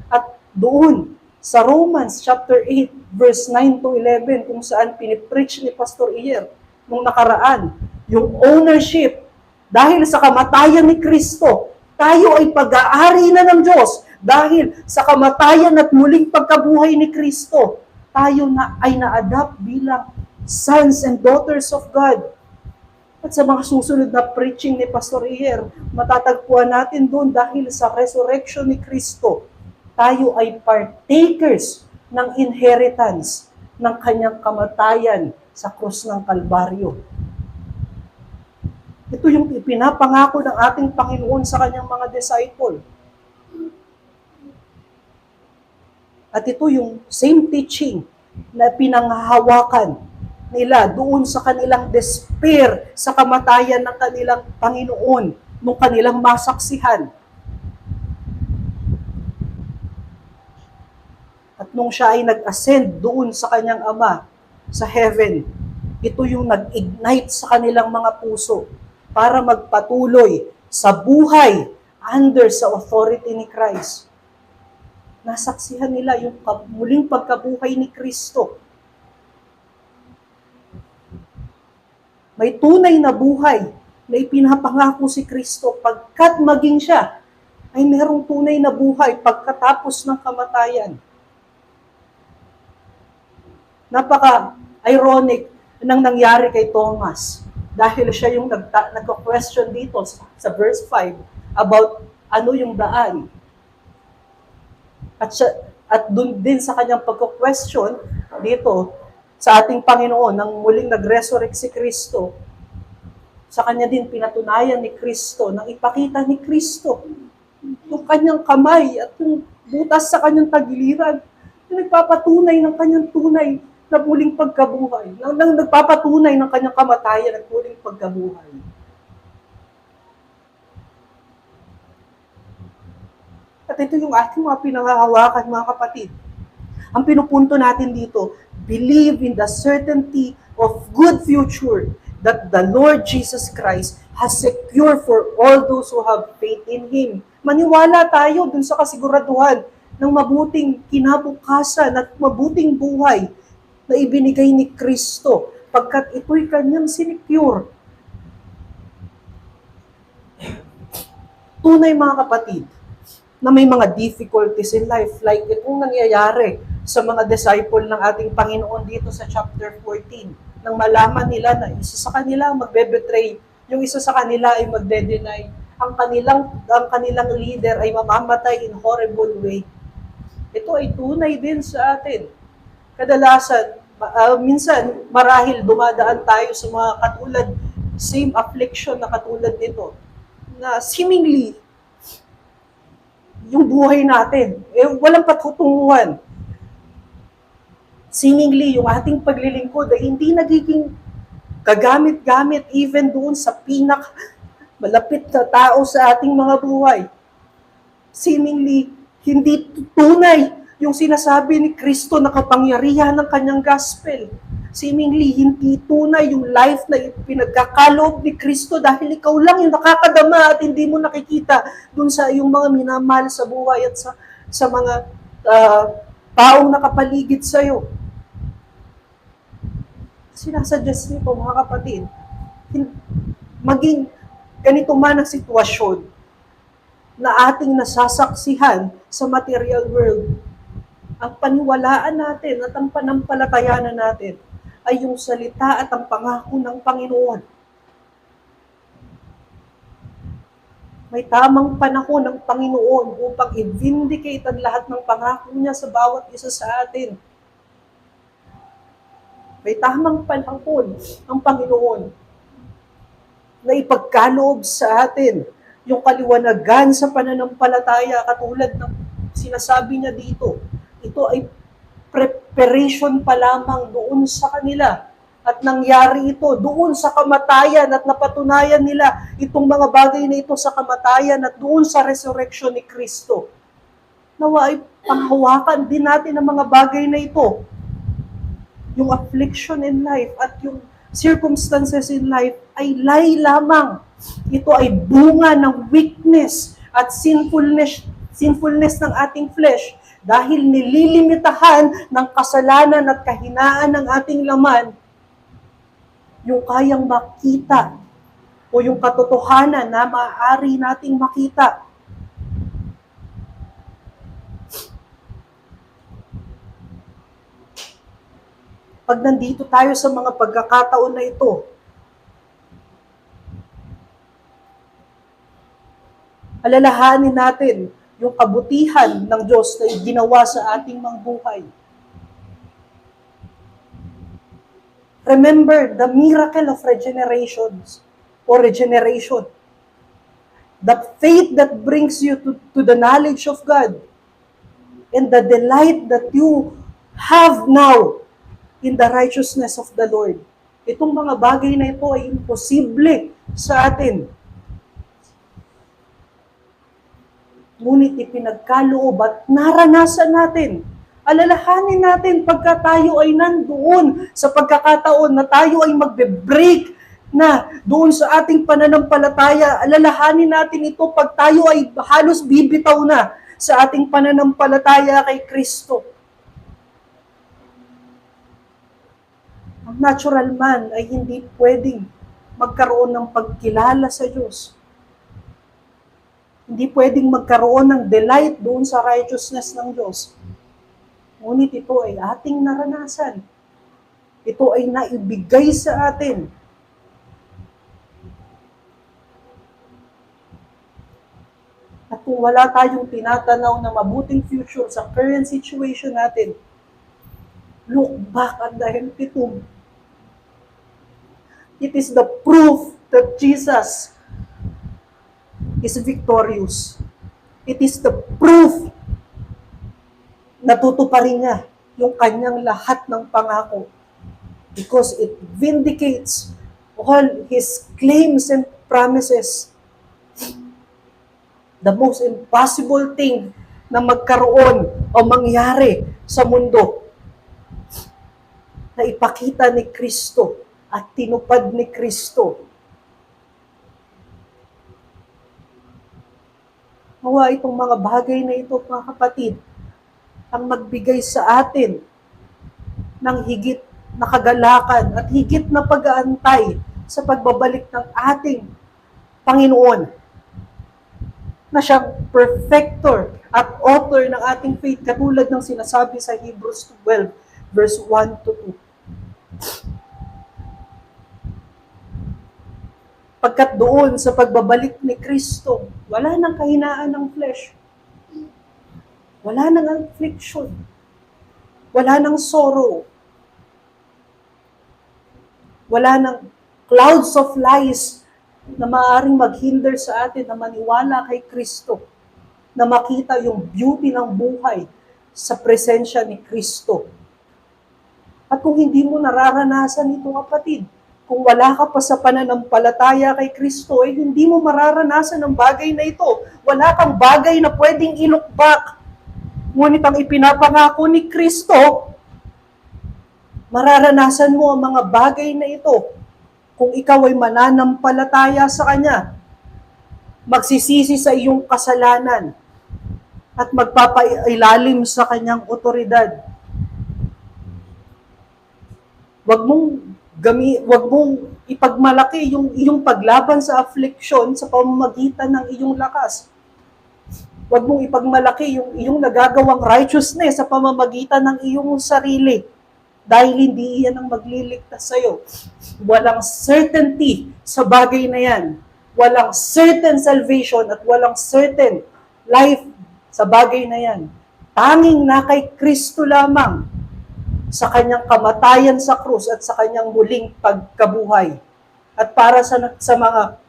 A: At doon sa Romans chapter 8, verse 9 to 11, kung saan pinipreach ni Pastor Iyer nung nakaraan, yung ownership Dahil sa kamatayan ni Kristo, tayo ay pag-aari na ng Diyos. Dahil sa kamatayan at muling pagkabuhay ni Kristo, tayo na ay na-adapt bilang sons and daughters of God. At sa mga susunod na preaching ni Pastor Iyer, matatagpuan natin doon dahil sa resurrection ni Kristo, tayo ay partakers ng inheritance ng kanyang kamatayan sa krus ng Kalbaryo. Ito yung ipinapangako ng ating Panginoon sa kanyang mga disciple. At ito yung same teaching na pinanghahawakan nila doon sa kanilang despair sa kamatayan ng kanilang Panginoon, nung kanilang masaksihan. At nung siya ay nag-ascend doon sa kanyang Ama sa heaven, ito yung nag-ignite sa kanilang mga puso para magpatuloy sa buhay under sa authority ni Christ. Nasaksihan nila yung muling pagkabuhay ni Kristo. May tunay na buhay na ipinapangako si Kristo pagkat maging siya ay merong tunay na buhay pagkatapos ng kamatayan. Napaka-ironic nang nangyari kay Thomas dahil siya yung nagko-question dito sa verse 5 about ano yung daan. At doon din sa kanyang pagko-question dito sa ating Panginoon nang muling nag-resurrect si Kristo, sa kanya din pinatunayan ni Kristo, nang ipakita ni Kristo yung kanyang kamay at yung butas sa kanyang tagiliran, yung nagpapatunay ng kanyang tunay na muling pagkabuhay, nang nagpapatunay ng kanyang kamatayan at muling pagkabuhay. At ito yung ating mga pinanghahawakan, mga kapatid. Ang pinupunto natin dito, believe in the certainty of good future that the Lord Jesus Christ has secured for all those who have faith in Him. Maniwala tayo dun sa kasiguraduhan ng mabuting kinabukasan at mabuting buhay na ibinigay ni Kristo pagkat ito'y kanyang sinecure. Tunay, mga kapatid, na may mga difficulties in life like itong nangyayari sa mga disciple ng ating Panginoon dito sa chapter 14. Nang malaman nila na isa sa kanila magbe-betray, yung isa sa kanila ay magde-deny, ang kanilang leader ay mamamatay in horrible way. Ito ay tunay din sa atin. Kadalasan, minsan marahil dumadaan tayo sa mga katulad, same affliction na katulad nito, na seemingly yung buhay natin, walang patutunguhan. Seemingly, yung ating paglilingkod ay hindi nagiging kagamit-gamit even doon sa malapit na tao sa ating mga buhay. Seemingly, hindi tunay yung sinasabi ni Kristo na kapangyarihan ng kanyang gospel. Seemingly, hindi tunay yung life na pinagkakaloob ni Kristo dahil ikaw lang yung nakakadama at hindi mo nakikita dun sa iyong mga minamahal sa buhay at sa mga taong nakapaligid sa'yo. Sinasuggest niyo po, mga kapatid, maging ganito man ang sitwasyon na ating nasasaksihan sa material world, ang paniwalaan natin at ang panampalatayanan natin ay yung salita at ang pangako ng Panginoon. May tamang panahon ng Panginoon upang i-vindicate ang lahat ng pangako niya sa bawat isa sa atin. May tamang panahon ang Panginoon na ipagkaloob sa atin yung kaliwanagan sa pananampalataya katulad ng sinasabi niya dito. Ito ay preparation pa lamang doon sa kanila. At nangyari ito doon sa kamatayan at napatunayan nila itong mga bagay na ito sa kamatayan at doon sa resurrection ni Kristo. Nawa ay panghawakan din natin ang mga bagay na ito. Yung affliction in life at yung circumstances in life ay lie lamang. Ito ay bunga ng weakness at sinfulness ng ating flesh. Dahil nililimitahan ng kasalanan at kahinaan ng ating laman, yung kayang makita o yung katotohanan na maaari nating makita. Pag nandito tayo sa mga pagkakataon na ito, alalahanin natin yung kabutihan ng Diyos na ginawa sa ating mga buhay. Remember the miracle of regeneration. The faith that brings you to the knowledge of God and the delight that you have now in the righteousness of the Lord. Itong mga bagay na ito ay imposible sa atin. Ngunit ipinagkaloob at naranasan natin. Alalahanin natin pagka tayo ay nandoon sa pagkakataon na tayo ay magbe-break na doon sa ating pananampalataya. Alalahanin natin ito pag tayo ay halos bibitaw na sa ating pananampalataya kay Kristo. Ang natural man ay hindi pwedeng magkaroon ng pagkilala sa Diyos. Hindi pwedeng magkaroon ng delight doon sa righteousness ng Diyos. Ngunit ito ay ating naranasan. Ito ay naibigay sa atin. At kung wala tayong tinatanaw na mabuting future sa current situation natin, look back at the empty tomb. It is the proof that Jesus is victorious. It is the proof na tutuparin niya yung kanyang lahat ng pangako. Because it vindicates all His claims and promises. The most impossible thing na magkaroon o mangyari sa mundo na ipakita ni Kristo at tinupad ni Kristo. Nawa itong mga bagay na ito, mga kapatid, ang magbigay sa atin ng higit na kagalakan at higit na pag-aantay sa pagbabalik ng ating Panginoon na siyang perfecter at author ng ating faith, katulad ng sinasabi sa Hebrews 12, verse 1 to 2. Pagkat doon sa pagbabalik ni Kristo, wala nang kahinaan ng flesh. Wala nang affliction. Wala nang sorrow. Wala nang clouds of lies na maaaring maghinder sa atin na maniwala kay Kristo, na makita yung beauty ng buhay sa presensya ni Kristo. At kung hindi mo nararanasan ito, kapatid, kung wala ka pa sa pananampalataya kay Kristo, eh hindi mo mararanasan ang bagay na ito. Wala kang bagay na pwedeng i-look back. Ngunit ang ipinapangako ni Kristo, mararanasan mo ang mga bagay na ito kung ikaw ay mananampalataya sa Kanya, magsisisi sa iyong kasalanan, at magpapailalim sa Kanyang otoridad. Wag mong ipagmalaki yung iyong paglaban sa affliction sa pamamagitan ng iyong lakas. Wag mong ipagmalaki yung iyong nagagawang righteousness sa pamamagitan ng iyong sarili. Dahil hindi iyan ang magliligtas sa'yo. Walang certainty sa bagay na yan. Walang certain salvation at walang certain life sa bagay na yan. Tanging na kay Kristo lamang sa kanyang kamatayan sa krus at sa kanyang muling pagkabuhay. At para sa mga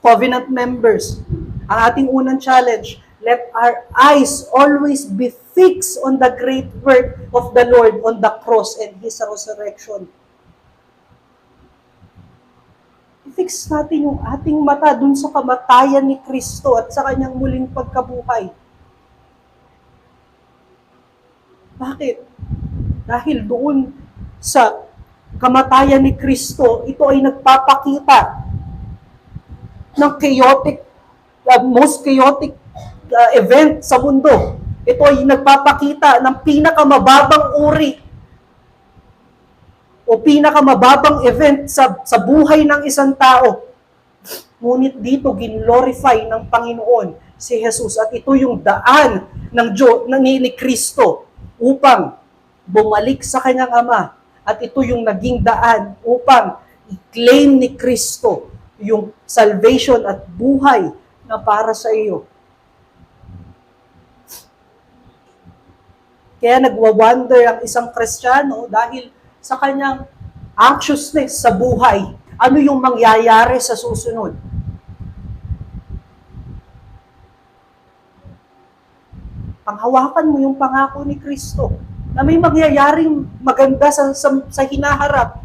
A: covenant members, ang ating unang challenge, let our eyes always be fixed on the great work of the Lord on the cross and His resurrection. I-fix natin yung ating mata dun sa kamatayan ni Kristo at sa kanyang muling pagkabuhay. Bakit? Dahil doon sa kamatayan ni Kristo, ito ay nagpapakita ng most chaotic event sa mundo. Ito ay nagpapakita ng pinakamababang uri o pinakamababang event sa buhay ng isang tao. Ngunit dito, ginlorify ng Panginoon si Jesus at ito yung daan ng ni Kristo upang bumalik sa kanyang Ama. At ito yung naging daan upang i-claim ni Kristo yung salvation at buhay na para sa iyo. Kaya nagwa-wonder ang isang Kristiyano dahil sa kanyang anxiousness sa buhay. Ano yung mangyayari sa susunod? Panghawakan mo yung pangako ni Kristo na may mangyayaring maganda sa hinaharap,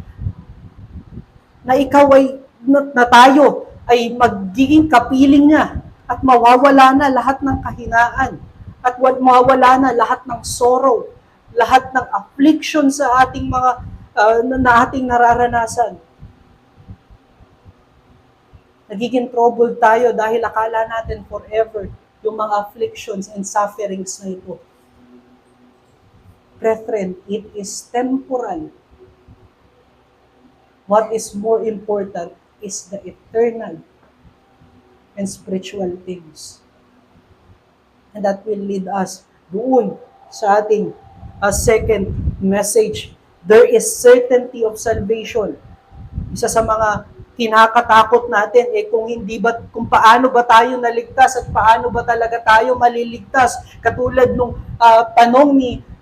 A: na ikaw ay, na tayo ay magiging kapiling niya at mawawala na lahat ng kahinaan at mawawala na lahat ng sorrow, lahat ng affliction sa ating mga na ating nararanasan. Nagiging troubled tayo dahil akala natin forever yung mga afflictions and sufferings na ito. Brethren, it is temporal. What is more important is the eternal and spiritual things. And that will lead us doon sa ating second message. There is certainty of salvation. Isa sa mga kinakatakot natin kung paano ba tayo naligtas at paano ba talaga tayo maliligtas. Katulad nung tanong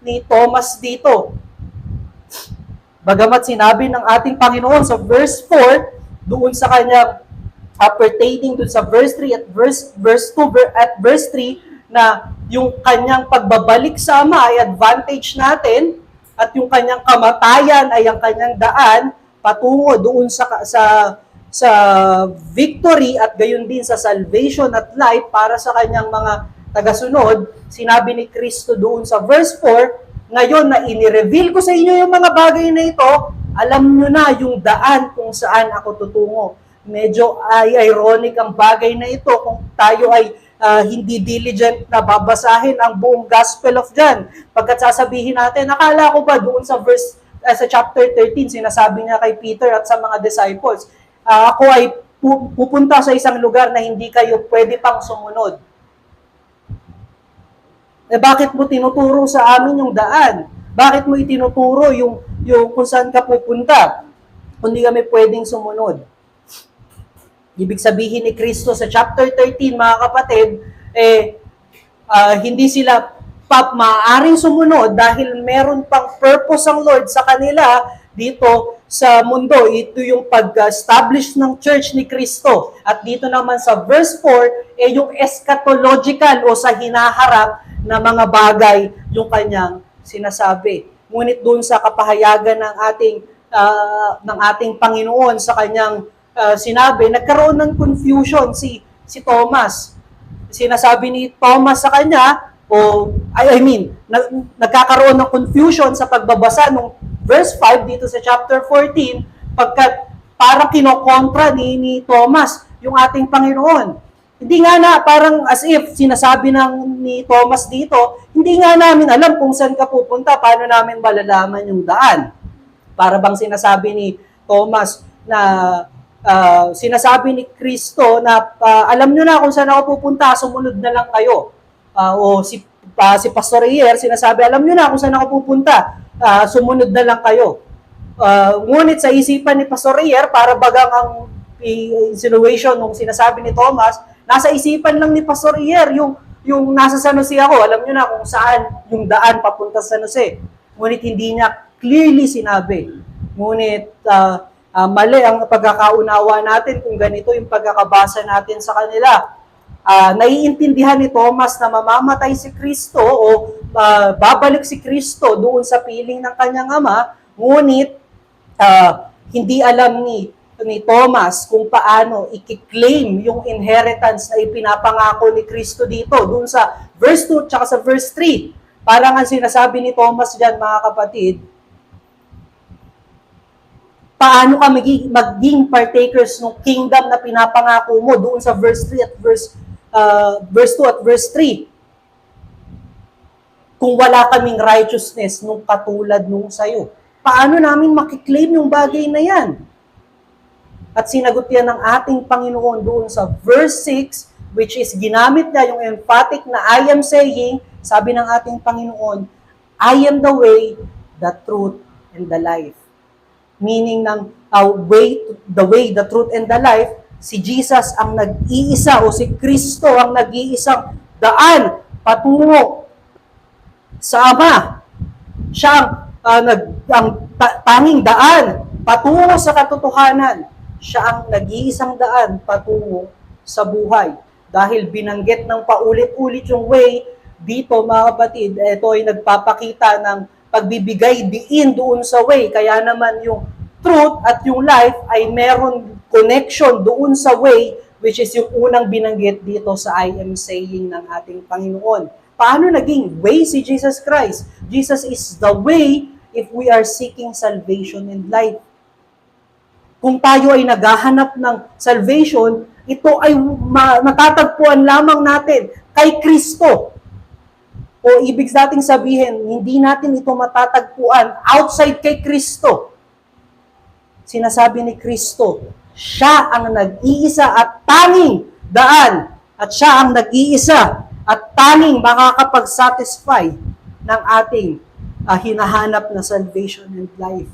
A: ni Thomas dito. Bagamat sinabi ng ating Panginoon sa verse 4, doon sa kanyang pertaining doon sa verse 3 at verse 2 at verse 3, na yung kanyang pagbabalik sa Ama ay advantage natin at yung kanyang kamatayan ay ang kanyang daan patungo doon sa victory at gayon din sa salvation at life para sa kanyang mga tagasunod. Sinabi ni Kristo doon sa verse 4, ngayon na inireveal ko sa inyo yung mga bagay na ito, alam nyo na yung daan kung saan ako tutungo. Medyo ironic ang bagay na ito kung tayo ay hindi diligent na babasahin ang buong Gospel of John. Pagkat sasabihin natin, akala ko ba doon sa sa chapter 13, sinasabi niya kay Peter at sa mga disciples, ako ay pupunta sa isang lugar na hindi kayo pwede pang sumunod. Bakit mo tinuturo sa amin yung daan? Bakit mo itinuturo yung kung saan ka pupunta? Kung hindi kami pwedeng sumunod. Ibig sabihin ni Kristo sa chapter 13, mga kapatid, hindi sila maaaring sumunod dahil meron pang purpose ang Lord sa kanila dito sa mundo. Ito yung pag-establish ng church ni Kristo. At dito naman sa verse 4, yung eschatological o sa hinaharap na mga bagay yung kanyang sinasabi. Ngunit doon sa kapahayagan ng ating Panginoon sa kanyang sinabi, nagkaroon ng confusion si Thomas. Sinasabi ni Thomas sa kanya, nagkakaroon ng confusion sa pagbabasa ng verse 5 dito sa chapter 14, pagkat parang kinokontra ni Thomas yung ating Panginoon. Hindi nga na, parang as if sinasabi ni Thomas dito, hindi nga namin alam kung saan ka pupunta, paano namin malalaman yung daan. Para bang sinasabi ni Thomas na sinasabi ni Kristo na alam nyo na kung saan ako pupunta, sumunod na lang kayo. O si Pastor Iyer, sinasabi, alam nyo na kung saan ako pupunta, sumunod na lang kayo. Ngunit sa isipan ni Pastor Iyer, para bagang ang insinuation nung sinasabi ni Thomas, nasa isipan lang ni Pastor Iyer, yung nasa San Jose ako, alam nyo na kung saan yung daan papunta sa San Jose. Ngunit hindi niya clearly sinabi. Ngunit mali ang pagkakaunawa natin kung ganito yung pagkakabasa natin sa kanila. Naiintindihan ni Thomas na mamamatay si Kristo o babalik si Kristo doon sa piling ng kanyang Ama, ngunit hindi alam ni Thomas kung paano i-claim yung inheritance na ipinapangako ni Kristo dito, doon sa verse 2 at sa verse 3. Parang ang sinasabi ni Thomas dyan, mga kapatid, paano ka maging partakers ng kingdom na pinapangako mo doon sa verse 3 at verse 2 at verse 3. Kung wala kaming righteousness nung katulad nung sayo, paano namin makiklaim yung bagay na yan? At sinagot yan ng ating Panginoon doon sa verse 6, which is ginamit niya yung emphatic na I am saying, sabi ng ating Panginoon, I am the way, the truth, and the life. Meaning ng the way, the truth, and the life, si Jesus ang nag-iisa o si Kristo ang nag-iisang daan patungo sa Ama. Siya ang tanging daan patungo sa katotohanan. Siya ang nag-iisang daan patungo sa buhay. Dahil binanggit ng paulit-ulit yung way, dito mga kapatid, ito ay nagpapakita ng pagbibigay diin doon sa way. Kaya naman yung truth at yung life ay meron connection doon sa way, which is yung unang binanggit dito sa I am saying ng ating Panginoon. Paano naging way si Jesus Christ? Jesus is the way if we are seeking salvation and life. Kung tayo ay naghahanap ng salvation, ito ay matatagpuan lamang natin kay Kristo. O ibig nating sabihin, hindi natin ito matatagpuan outside kay Kristo. Sinasabi ni Kristo, siya ang nag-iisa at tanging daan. At siya ang nag-iisa at tanging makakapag-satisfy ng ating hinahanap na salvation and life.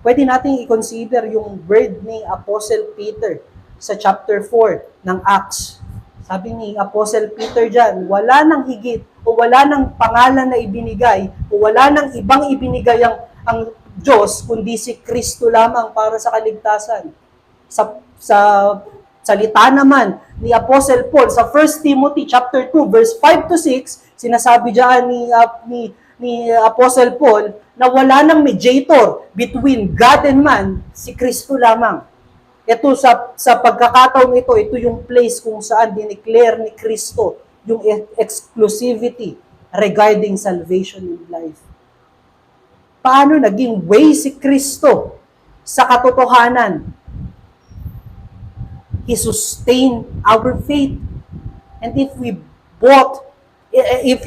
A: Pwede nating i-consider yung word ni Apostle Peter sa chapter 4 ng Acts. Sabi ni Apostle Peter dyan, wala nang higit o wala nang pangalan na ibinigay o wala nang ibang ibinigay ang Diyos kundi si Kristo lamang para sa kaligtasan. Sa salita naman ni Apostle Paul sa 1 Timothy chapter 2 verse 5 to 6, sinasabi diyan ni Apostle Paul na wala nang mediator between God and man, si Kristo lamang. Ito sa pagkakataon ito yung place kung saan dineclare ni Kristo yung exclusivity regarding salvation and life. Paano naging way si Kristo sa katotohanan? He sustained our faith. And if He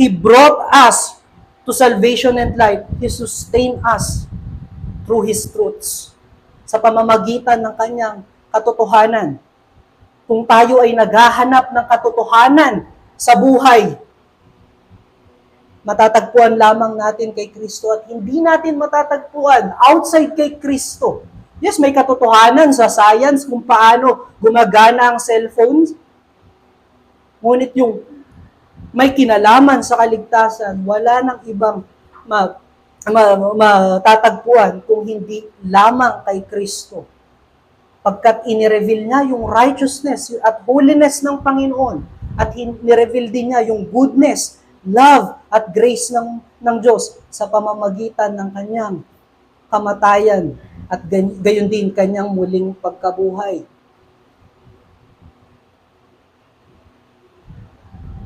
A: brought us to salvation and life, He sustained us through His truths. Sa pamamagitan ng kanyang katotohanan. Kung tayo ay naghahanap ng katotohanan sa buhay, matatagpuan lamang natin kay Kristo at hindi natin matatagpuan outside kay Kristo. Yes, may katotohanan sa science kung paano gumagana ang cellphones. Ngunit yung may kinalaman sa kaligtasan, wala nang ibang matatagpuan kung hindi lamang kay Kristo. Pagkat inireveal niya yung righteousness at holiness ng Panginoon at inireveal din niya yung goodness, love at grace ng Diyos sa pamamagitan ng kanyang kamatayan at gayon din kanyang muling pagkabuhay.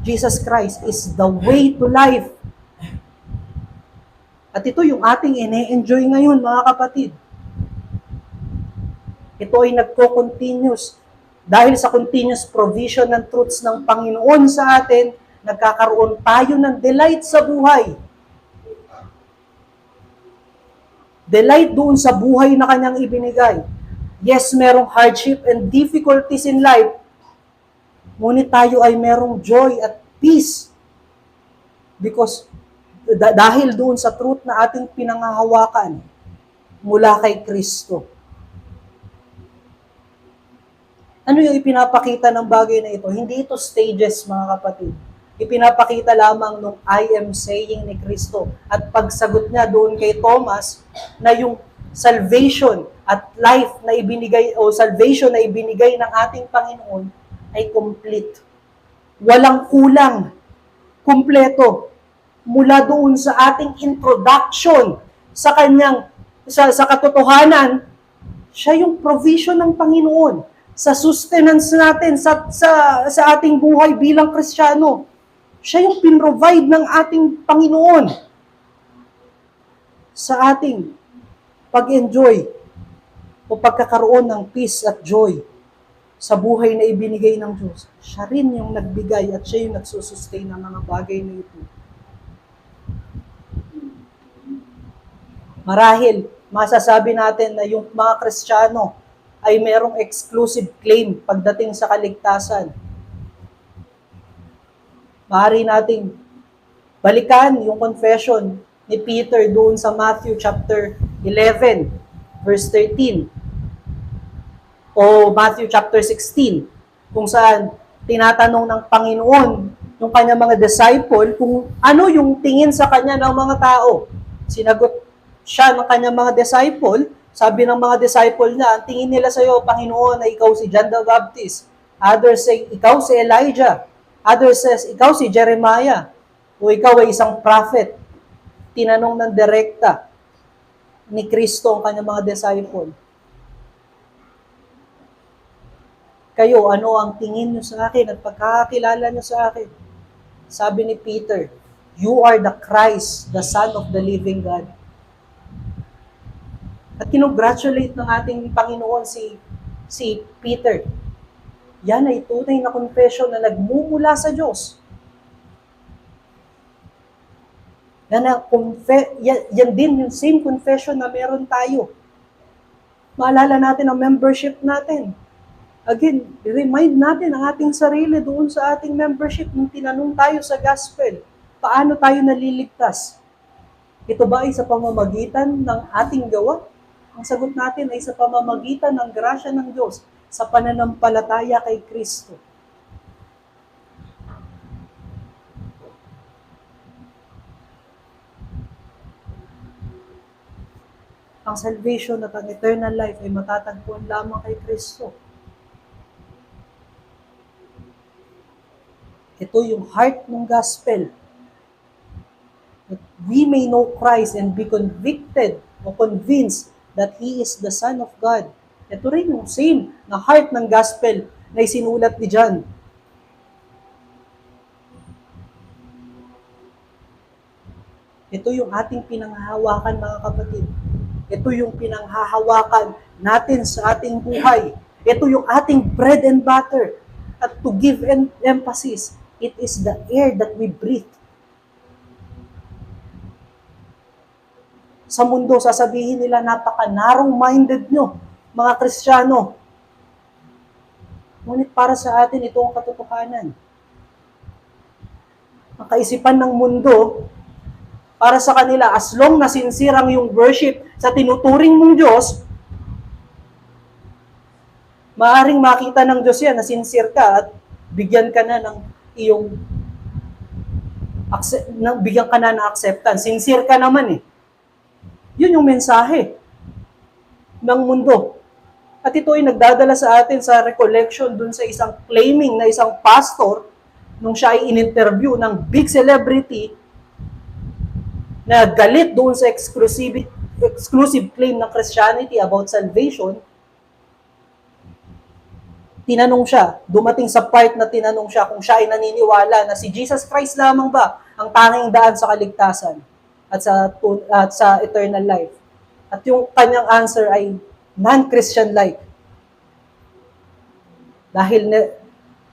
A: Jesus Christ is the way to life. At ito yung ating ine-enjoy ngayon, mga kapatid. Ito ay nagko-continuous. Dahil sa continuous provision ng truths ng Panginoon sa atin, nagkakaroon tayo ng delight sa buhay. Delight doon sa buhay na kanyang ibinigay. Yes, merong hardship and difficulties in life. Ngunit tayo ay merong joy at peace. Because dahil doon sa truth na ating pinangahawakan mula kay Kristo. Ano yung ipinapakita ng bagay na ito? Hindi ito stages, mga kapatid. Ipinapakita lamang nung I am saying ni Kristo. At pagsagot niya doon kay Thomas na yung salvation at life na ibinigay o salvation na ibinigay ng ating Panginoon ay complete. Walang kulang. Kumpleto. Mula doon sa ating introduction sa kanyang sa katotohanan, siya yung provision ng Panginoon sa sustenance natin sa ating buhay bilang Kristiyano. Siya yung pinrovide ng ating Panginoon sa ating pag-enjoy o pagkakaroon ng peace at joy sa buhay na ibinigay ng Diyos. Siya rin yung nagbigay at siya yung nagsusustain ng mga bagay na ito. Marahil, masasabi natin na yung mga Kristiyano ay merong exclusive claim pagdating sa kaligtasan. Maaari nating balikan yung confession ni Peter doon sa Matthew chapter 11, verse 13. O Matthew chapter 16, kung saan tinatanong ng Panginoon yung kanyang mga disciple kung ano yung tingin sa kanya ng mga tao. Sinagot siya ng kanyang mga disciple, sabi ng mga disciple niya, ang tingin nila sa iyo, Panginoon, na ikaw si John the Baptist. Others say, ikaw si Elijah. Others says, ikaw si Jeremiah. O ikaw ay isang prophet. Tinanong ng direkta ni Kristo ang kanyang mga disciple. Kayo, ano ang tingin nyo sa akin at pagkakakilala nyo sa akin? Sabi ni Peter, you are the Christ, the Son of the living God. At kinongratulate ng ating Panginoon si Peter. Yan ay tunay na confession na nagmumula sa Diyos. Yan din yung same confession na meron tayo. Maalala natin ang membership natin. Again, remind natin ang ating sarili doon sa ating membership nung tinanong tayo sa gospel. Paano tayo naliligtas? Ito ba ay sa pamamagitan ng ating gawa? Ang sagot natin ay sa pamamagitan ng grasya ng Diyos sa pananampalataya kay Kristo. Ang salvation at ang eternal life ay matatagpuan lamang kay Kristo. Ito yung heart ng gospel. That we may know Christ and be convicted o convinced that He is the Son of God. Ito rin yung same na heart ng gospel na isinulat ni John. Ito yung ating pinanghahawakan, mga kapatid. Ito yung pinanghahawakan natin sa ating buhay. Ito yung ating bread and butter. At to give emphasis, it is the air that we breathe. Sa mundo, sasabihin nila, napaka-narrow-minded nyo, mga Kristiyano. Ngunit para sa atin, ito ang katotohanan. Ang kaisipan ng mundo, para sa kanila, as long na sincere ang yung worship sa tinuturing mong Diyos, maaring makita ng Diyos yan na sincere ka at bigyan ka na ng iyong bigyan ka na ng acceptance. Sincere ka naman eh. Yun yung mensahe ng mundo. At ito ay nagdadala sa atin sa recollection dun sa isang claiming na isang pastor nung siya ay in-interview ng big celebrity na galit doon sa exclusive claim ng Christianity about salvation. Tinanong siya, dumating sa part na tinanong siya kung siya ay naniniwala na si Jesus Christ lamang ba ang tanging daan sa kaligtasan at sa eternal life. At yung kanyang answer ay non-Christian-like. Dahil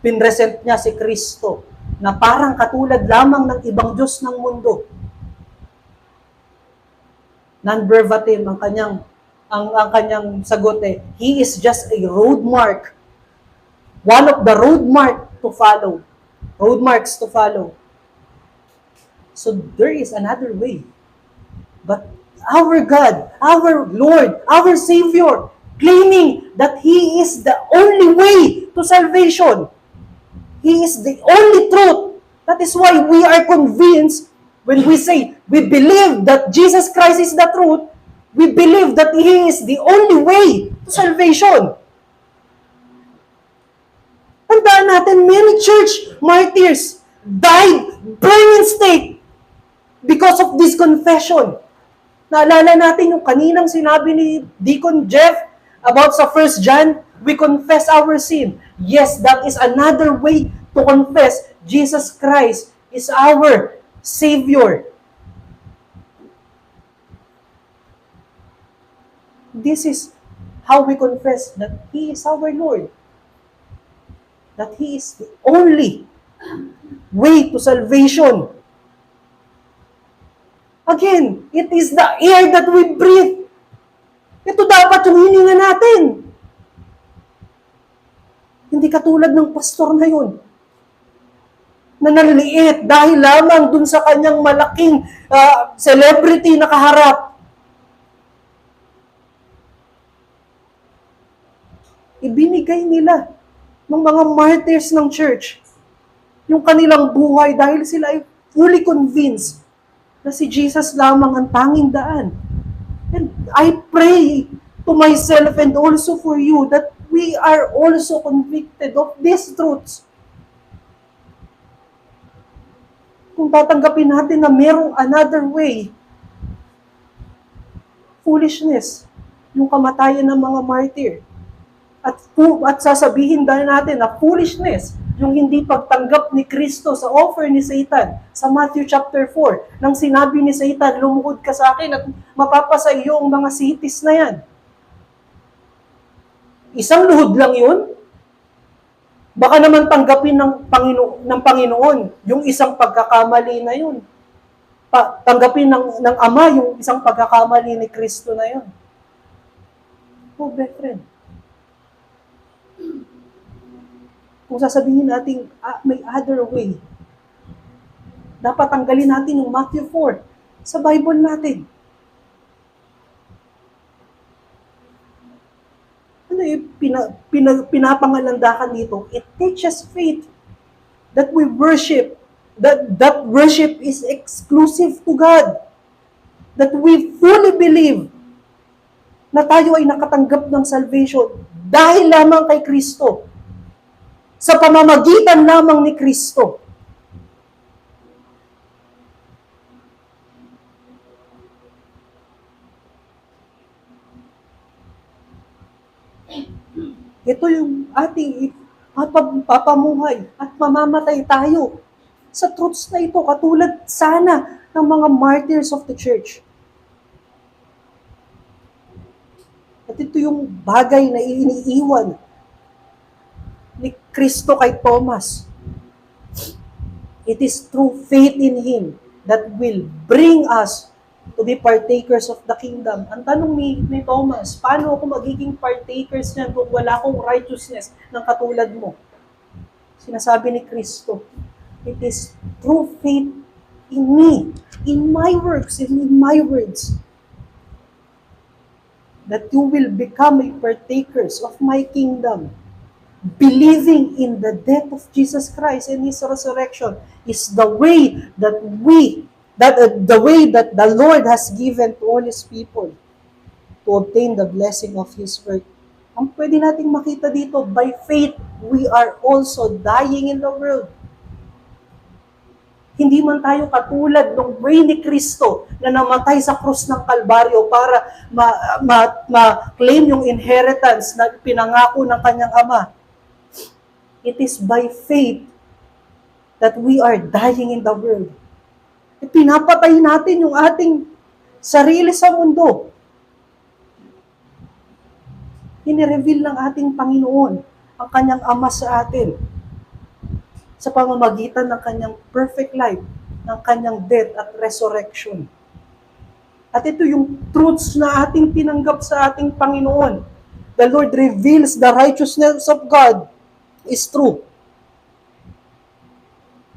A: pinresent niya si Kristo na parang katulad lamang ng ibang Diyos ng mundo. Non-verbatim ang kanyang sagot eh, He is just a road mark. One of the road marks to follow. So there is another way. But our God, our Lord, our Savior, claiming that He is the only way to salvation. He is the only truth. That is why we are convinced when we say, we believe that Jesus Christ is the truth, we believe that He is the only way to salvation. Tandaan natin, many church martyrs died burning state because of this confession. Naalala natin yung kaninang sinabi ni Deacon Jeff about sa 1 John, we confess our sin. Yes, that is another way to confess Jesus Christ is our Savior. This is how we confess that He is our Lord. That He is the only way to salvation. Again, it is the air that we breathe. Ito dapat yung hininga natin. Hindi katulad ng pastor na yun, na naliliit dahil lamang dun sa kanyang malaking celebrity na kaharap. Ibinigay nila ng mga martyrs ng church yung kanilang buhay dahil sila ay fully convinced na si Jesus lamang ang tanging daan. And I pray to myself and also for you that we are also convicted of these truths. Kung tatanggapin natin na merong another way, foolishness, yung kamatayan ng mga martyr. At sasabihin dahil natin na foolishness, yung hindi pagtanggap ni Kristo sa offer ni Satan sa Matthew chapter 4. Nang sinabi ni Satan, lumuhod ka sa akin at mapapasa iyo ang mga cities na yan. Isang luhod lang yun? Baka naman tanggapin ng Panginoon yung isang pagkakamali na yun. Tanggapin ng Ama yung isang pagkakamali ni Kristo na yun. Oh, brethren. Kung sasabihin natin, may other way, dapat tanggalin natin yung Matthew 4 sa Bible natin. Ano yung pinapangalandakan dito? It teaches faith that we worship, that worship is exclusive to God, that we fully believe na tayo ay nakatanggap ng salvation dahil lamang kay Kristo, sa pamamagitan lamang ni Kristo. Ito yung ating papamuhay at mamamatay tayo sa truths na ito, katulad sana ng mga martyrs of the church. At ito yung bagay na iniiwan ni Kristo kay Thomas. It is through faith in Him that will bring us to be partakers of the kingdom. Ang tanong ni Thomas, paano ako magiging partakers niyan kung wala akong righteousness ng katulad mo? Sinasabi ni Kristo, it is through faith in me, in my works, and in my words, that you will become a partakers of my kingdom. Believing in the death of Jesus Christ and His resurrection is the way that the Lord has given to all His people to obtain the blessing of His work. Ang pwede nating makita dito, by faith, we are also dying in the world. Hindi man tayo katulad ng way ni Kristo na namatay sa krus ng Kalbaryo para ma-claim yung inheritance na pinangako ng kanyang Ama. It is by faith that we are dying in the world. Pinapatay natin yung ating sarili sa mundo. Inireveal ng ating Panginoon ang kanyang Ama sa atin sa pamamagitan ng kanyang perfect life, ng kanyang death at resurrection. At ito yung truths na ating tinanggap sa ating Panginoon. The Lord reveals the righteousness of God is true.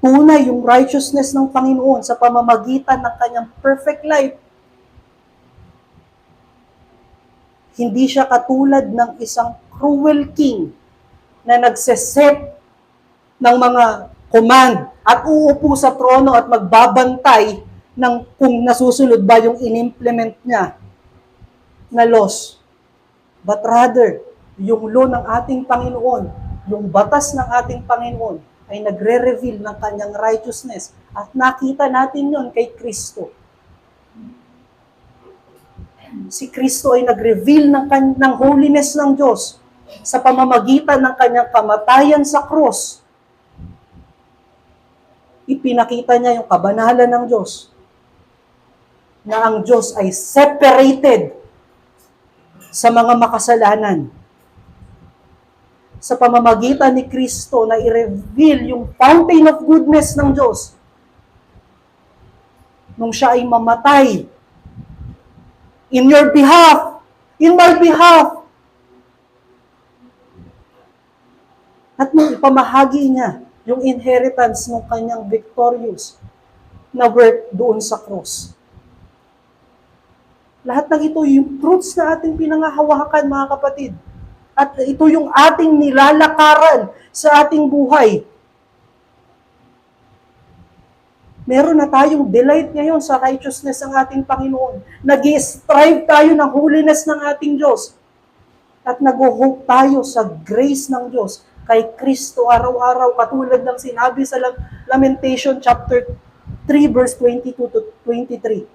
A: Tunay yung righteousness ng Panginoon sa pamamagitan ng kanyang perfect life. Hindi siya katulad ng isang cruel king na nagseset ng mga command at uupo sa trono at magbabantay ng kung nasusunod ba yung inimplement niya na laws. But rather, yung law ng ating Panginoon, yung batas ng ating Panginoon ay nagre-reveal ng kanyang righteousness. At nakita natin yon kay Kristo. Si Kristo ay nag-reveal ng holiness ng Diyos sa pamamagitan ng kanyang kamatayan sa cross. Ipinakita niya yung kabanalan ng Diyos. Na ang Diyos ay separated sa mga makasalanan. Sa pamamagitan ni Kristo na i-reveal yung fountain of goodness ng Diyos. Nung siya ay mamatay in your behalf, in my behalf. At nung ipamahagi niya yung inheritance ng kanyang victorious na work doon sa cross. Lahat ng ito, yung truths na ating pinangahawakan, mga kapatid. At ito yung ating nilalakaran sa ating buhay. Meron na tayong delight ngayon sa righteousness ng ating Panginoon. Nag-strive tayo ng holiness ng ating Diyos. At nag-hope tayo sa grace ng Diyos kay Kristo araw-araw, katulad ng sinabi sa Lamentation chapter 3 verse 22 to 23.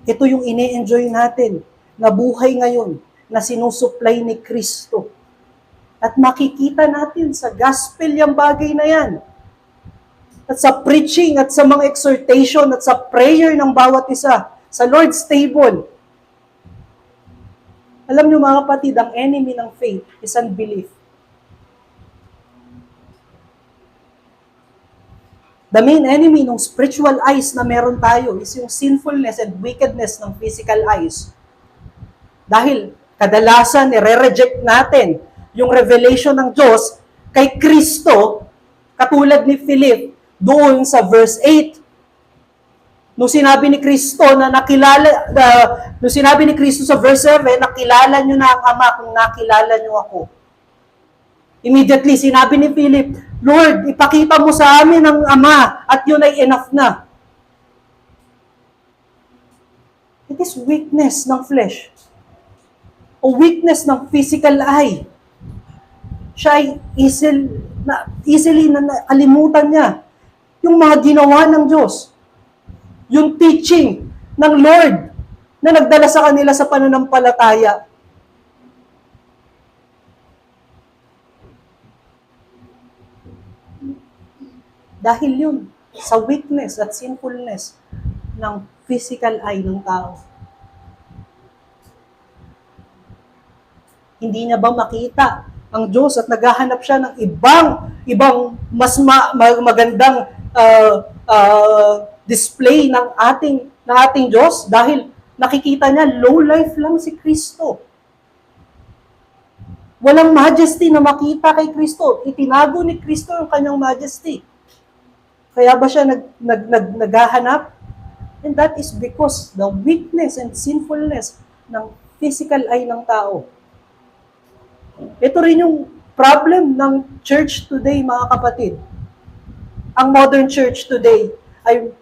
A: Ito yung ine-enjoy natin na buhay ngayon na sinusupply ni Kristo. At makikita natin sa gospel yung bagay na yan. At sa preaching, at sa mga exhortation, at sa prayer ng bawat isa, sa Lord's table. Alam niyo mga kapatid, ang enemy ng faith is unbelief. The main enemy ng spiritual eyes na meron tayo is yung sinfulness and wickedness ng physical eyes. Dahil kadalasan nire-reject natin yung revelation ng Diyos kay Kristo, katulad ni Philip doon sa verse 8. Nung sinabi ni Kristo na nung sinabi ni Kristo sa verse 7, nakilala nyo na ang Ama kung nakilala nyo ako. Immediately, sinabi ni Philip, Lord, ipakita mo sa amin ang Ama at yun ay enough na. It is weakness ng flesh. O weakness ng physical eye. Siya ay easily na nakalimutan niya yung mga ginawa ng Diyos. Yung teaching ng Lord na nagdala sa kanila sa pananampalataya. Dahil yun, sa weakness at sinfulness ng physical eye ng tao. Hindi niya ba makita ang Diyos at naghahanap siya ng ibang mas magandang display ng ating Diyos dahil nakikita niya low life lang si Kristo. Walang majesty na makita kay Kristo. Itinago ni Kristo ang kanyang majesty. Kaya ba siya naghahanap? And that is because the weakness and sinfulness ng physical eye ng tao. Ito rin yung problem ng church today, mga kapatid. Ang modern church today ay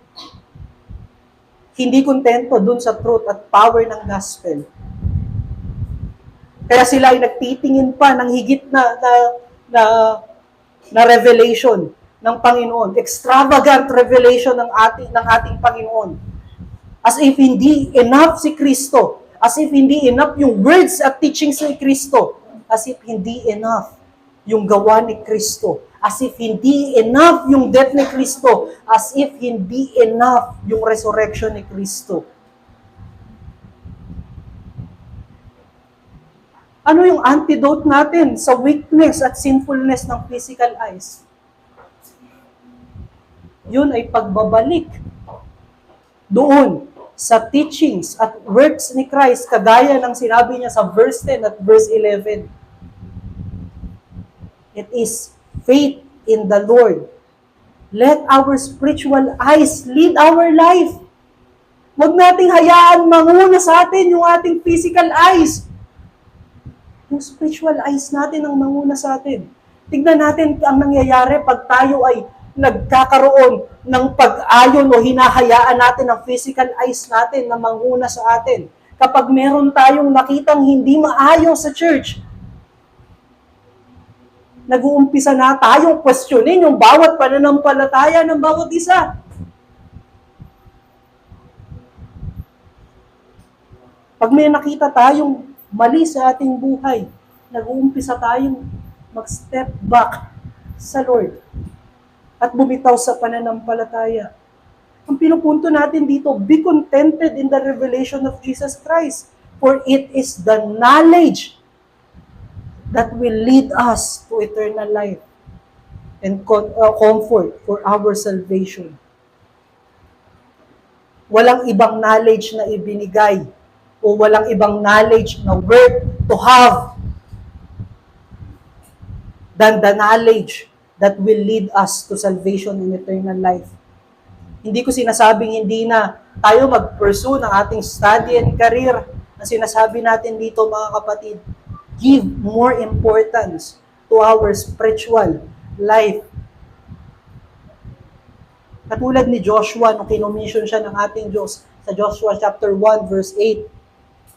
A: hindi kontento dun sa truth at power ng gospel. Kaya sila ay nagtitingin pa ng higit na revelation ng Panginoon. Extravagant revelation ng ating Panginoon. As if hindi enough si Kristo. As if hindi enough yung words at teachings ni Kristo. As if hindi enough yung gawa ni Kristo. As if hindi enough yung death ni Kristo. As if hindi enough yung resurrection ni Kristo. Ano yung antidote natin sa weakness at sinfulness ng physical eyes? Yun ay pagbabalik doon sa teachings at works ni Christ, kagaya ng sinabi niya sa verse 10 at verse 11. It is faith in the Lord. Let our spiritual eyes lead our life. Huwag nating hayaan manguna sa atin yung ating physical eyes. Yung spiritual eyes natin ang manguna sa atin. Tignan natin ang nangyayari pag tayo ay nagkakaroon ng pag-ayon o hinahayaan natin ang physical eyes natin na manguna sa atin. Kapag meron tayong nakitang hindi maayos sa church, nag-uumpisa na tayong questionin yung bawat pananampalataya ng bawat isa. Pag may nakita tayong mali sa ating buhay, nag-uumpisa tayong mag-step back sa Lord at bumitaw sa pananampalataya. Ang pinupunto natin dito, be contented in the revelation of Jesus Christ, for it is the knowledge that will lead us to eternal life and comfort for our salvation. Walang ibang knowledge na ibinigay o walang ibang knowledge na worth to have than the knowledge that will lead us to salvation and eternal life. Hindi ko sinasabing hindi na tayo mag-pursue ng ating study and career. Ang sinasabi natin dito, mga kapatid, give more importance to our spiritual life. Katulad ni Joshua, nung kinomission siya ng ating Diyos sa Joshua chapter 1, verse 8,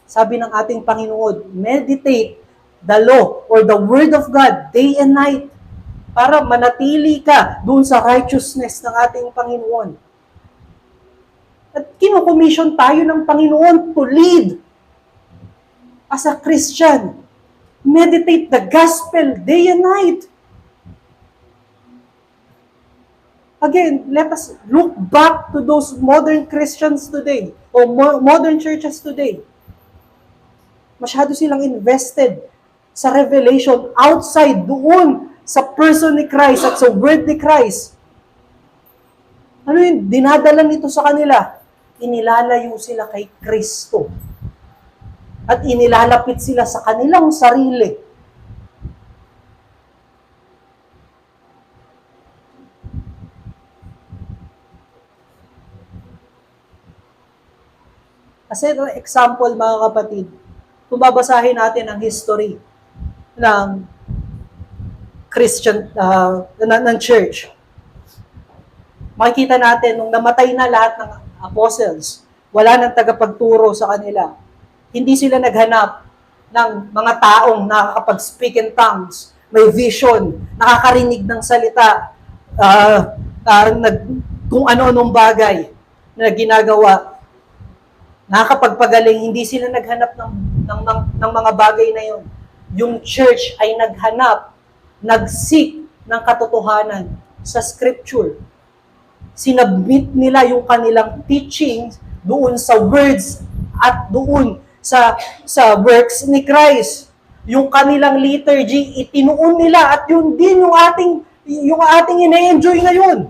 A: sabi ng ating Panginoon, meditate the law or the word of God day and night para manatili ka doon sa righteousness ng ating Panginoon. At kinokommission tayo ng Panginoon to lead as a Christian. Meditate the gospel day and night. Again, let us look back to those modern Christians today or modern churches today. Masyado silang invested sa revelation outside doon sa person ni Christ at sa word ni Christ. Ano yun? Dinadala nito sa kanila. Inilalayo sila kay Kristo. At inilalapit sila sa kanilang sarili. Kasi example, mga kapatid, kung babasahin natin ang history ng Christian, ng church, makikita natin, nung namatay na lahat ng apostles, wala nang tagapagturo sa kanila. Hindi sila naghanap ng mga taong nakakapag-speak in tongues, may vision, nakakarinig ng salita, kung ano-anong bagay na ginagawa. Nakakapagpagaling, hindi sila naghanap ng mga bagay na yon. Yung church ay naghanap, nag-seek ng katotohanan sa scripture. Sinabmit nila yung kanilang teaching doon sa words at doon sa works ni Christ. Yung kanilang liturgy, itinuon nila at yun din yung ating ine-enjoy ngayon.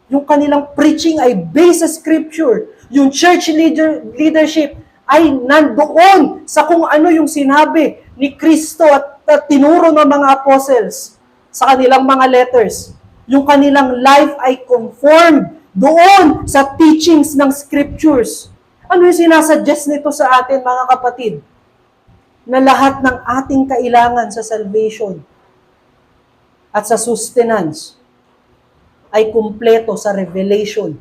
A: Yung kanilang preaching ay based sa scripture. Yung church leadership ay nandoon sa kung ano yung sinabi ni Kristo at tinuro ng mga apostles sa kanilang mga letters. Yung kanilang life ay conformed doon sa teachings ng scriptures. Ano yung sinasuggest nito sa atin, mga kapatid? Na lahat ng ating kailangan sa salvation at sa sustenance ay kumpleto sa revelation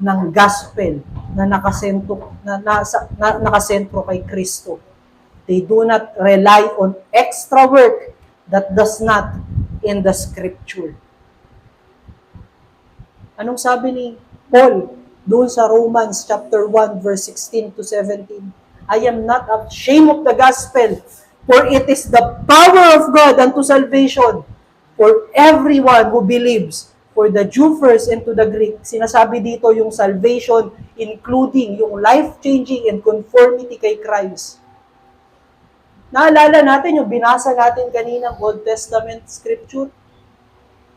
A: ng gospel na nakasentro kay Kristo. They do not rely on extra work that does not in the scripture. Anong sabi ni Paul doon sa Romans chapter 1 verse 16 to 17? I am not ashamed of the gospel, for it is the power of God unto salvation for everyone who believes, for the Jew first and to the Greek. Sinasabi dito yung salvation, including yung life-changing and conformity kay Christ. Naalala natin yung binasa natin kanina Old Testament scripture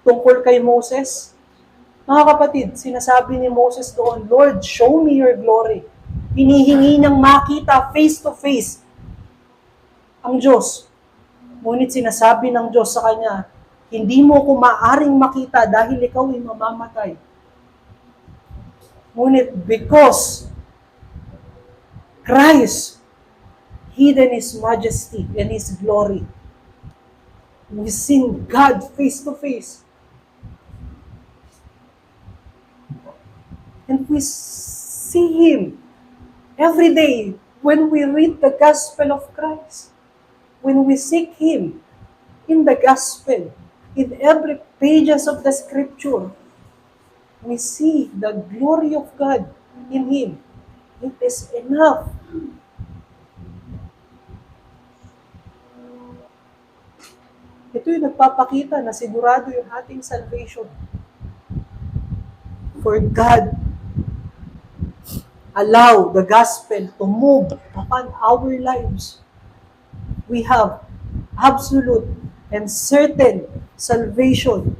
A: tungkol kay Moses. Mga kapatid, sinasabi ni Moses doon, Lord, show me your glory. Hinihingi niyang makita face to face ang Diyos. Ngunit sinasabi ng Diyos sa kanya, hindi mo ko maaring makita dahil ikaw ay mamamatay. Ngunit because Christ hidden His majesty and His glory, we see God face to face. And we see Him every day when we read the gospel of Christ. When we seek Him in the gospel, in every pages of the scripture, we see the glory of God in Him. It is enough. Ito yung nagpapakita na sigurado yung ating salvation. For God allow the gospel to move upon our lives. We have absolute and certain salvation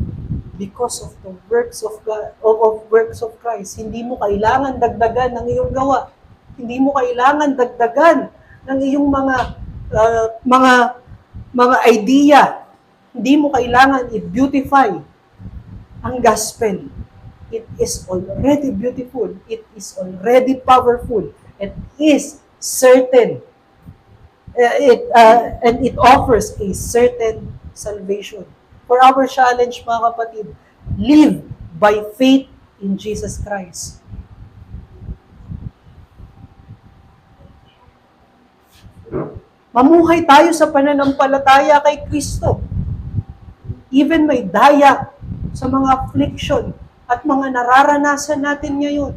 A: because of the works of God, of works of Christ. Hindi mo kailangan dagdagan ng iyong gawa. Hindi mo kailangan dagdagan ng iyong mga idea. Hindi mo kailangan i-beautify ang gospel. It is already beautiful. It is already powerful. It is certain. And it offers a certain salvation. For our challenge, mga kapatid, live by faith in Jesus Christ. Mamuhay tayo sa pananampalataya kay Kristo. Even may daya sa mga affliction at mga nararanasan natin ngayon,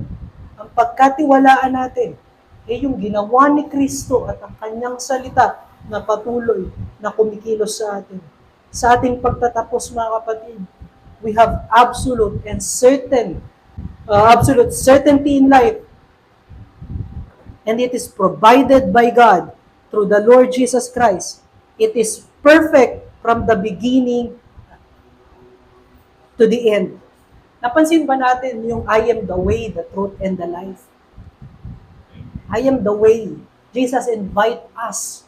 A: ang pagkatiwalaan natin ay yung ginawa ni Kristo at ang kanyang salita na patuloy na kumikilos sa atin. Sa ating pagtatapos, mga kapatid, we have absolute certainty in life, and it is provided by God through the Lord Jesus Christ. It is perfect from the beginning to the end. Napansin ba natin yung I am the way, the truth, and the life? I am the way. Jesus invite us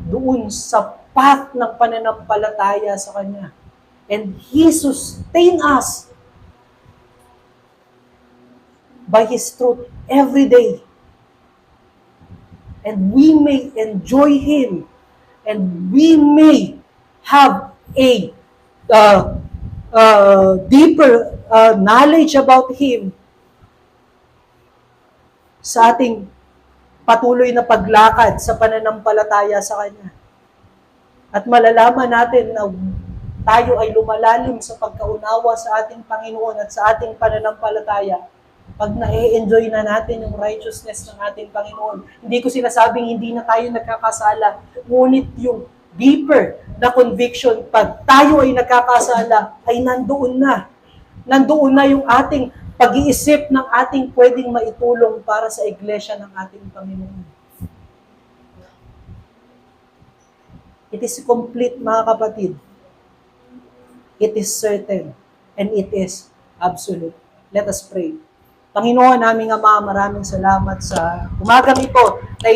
A: doon sa path ng pananampalataya sa Kanya. And He sustain us by His truth every day. And we may enjoy Him, and we may have a deeper knowledge about Him sa ating patuloy na paglakad sa pananampalataya sa Kanya. At malalaman natin na tayo ay lumalalim sa pagkaunawa sa ating Panginoon at sa ating pananampalataya pag na-enjoy na natin yung righteousness ng ating Panginoon. Hindi ko sinasabing hindi na tayo nagkakasala, ngunit yung deeper na conviction pag tayo ay nagkakasala ay nandoon na. Nandoon na yung ating pag-iisip ng ating pwedeng maitulong para sa iglesia ng ating Panginoon. It is complete, mga kapatid. It is certain and it is absolute. Let us pray. Panginoon, naming Ama, maraming salamat sa umagang ito na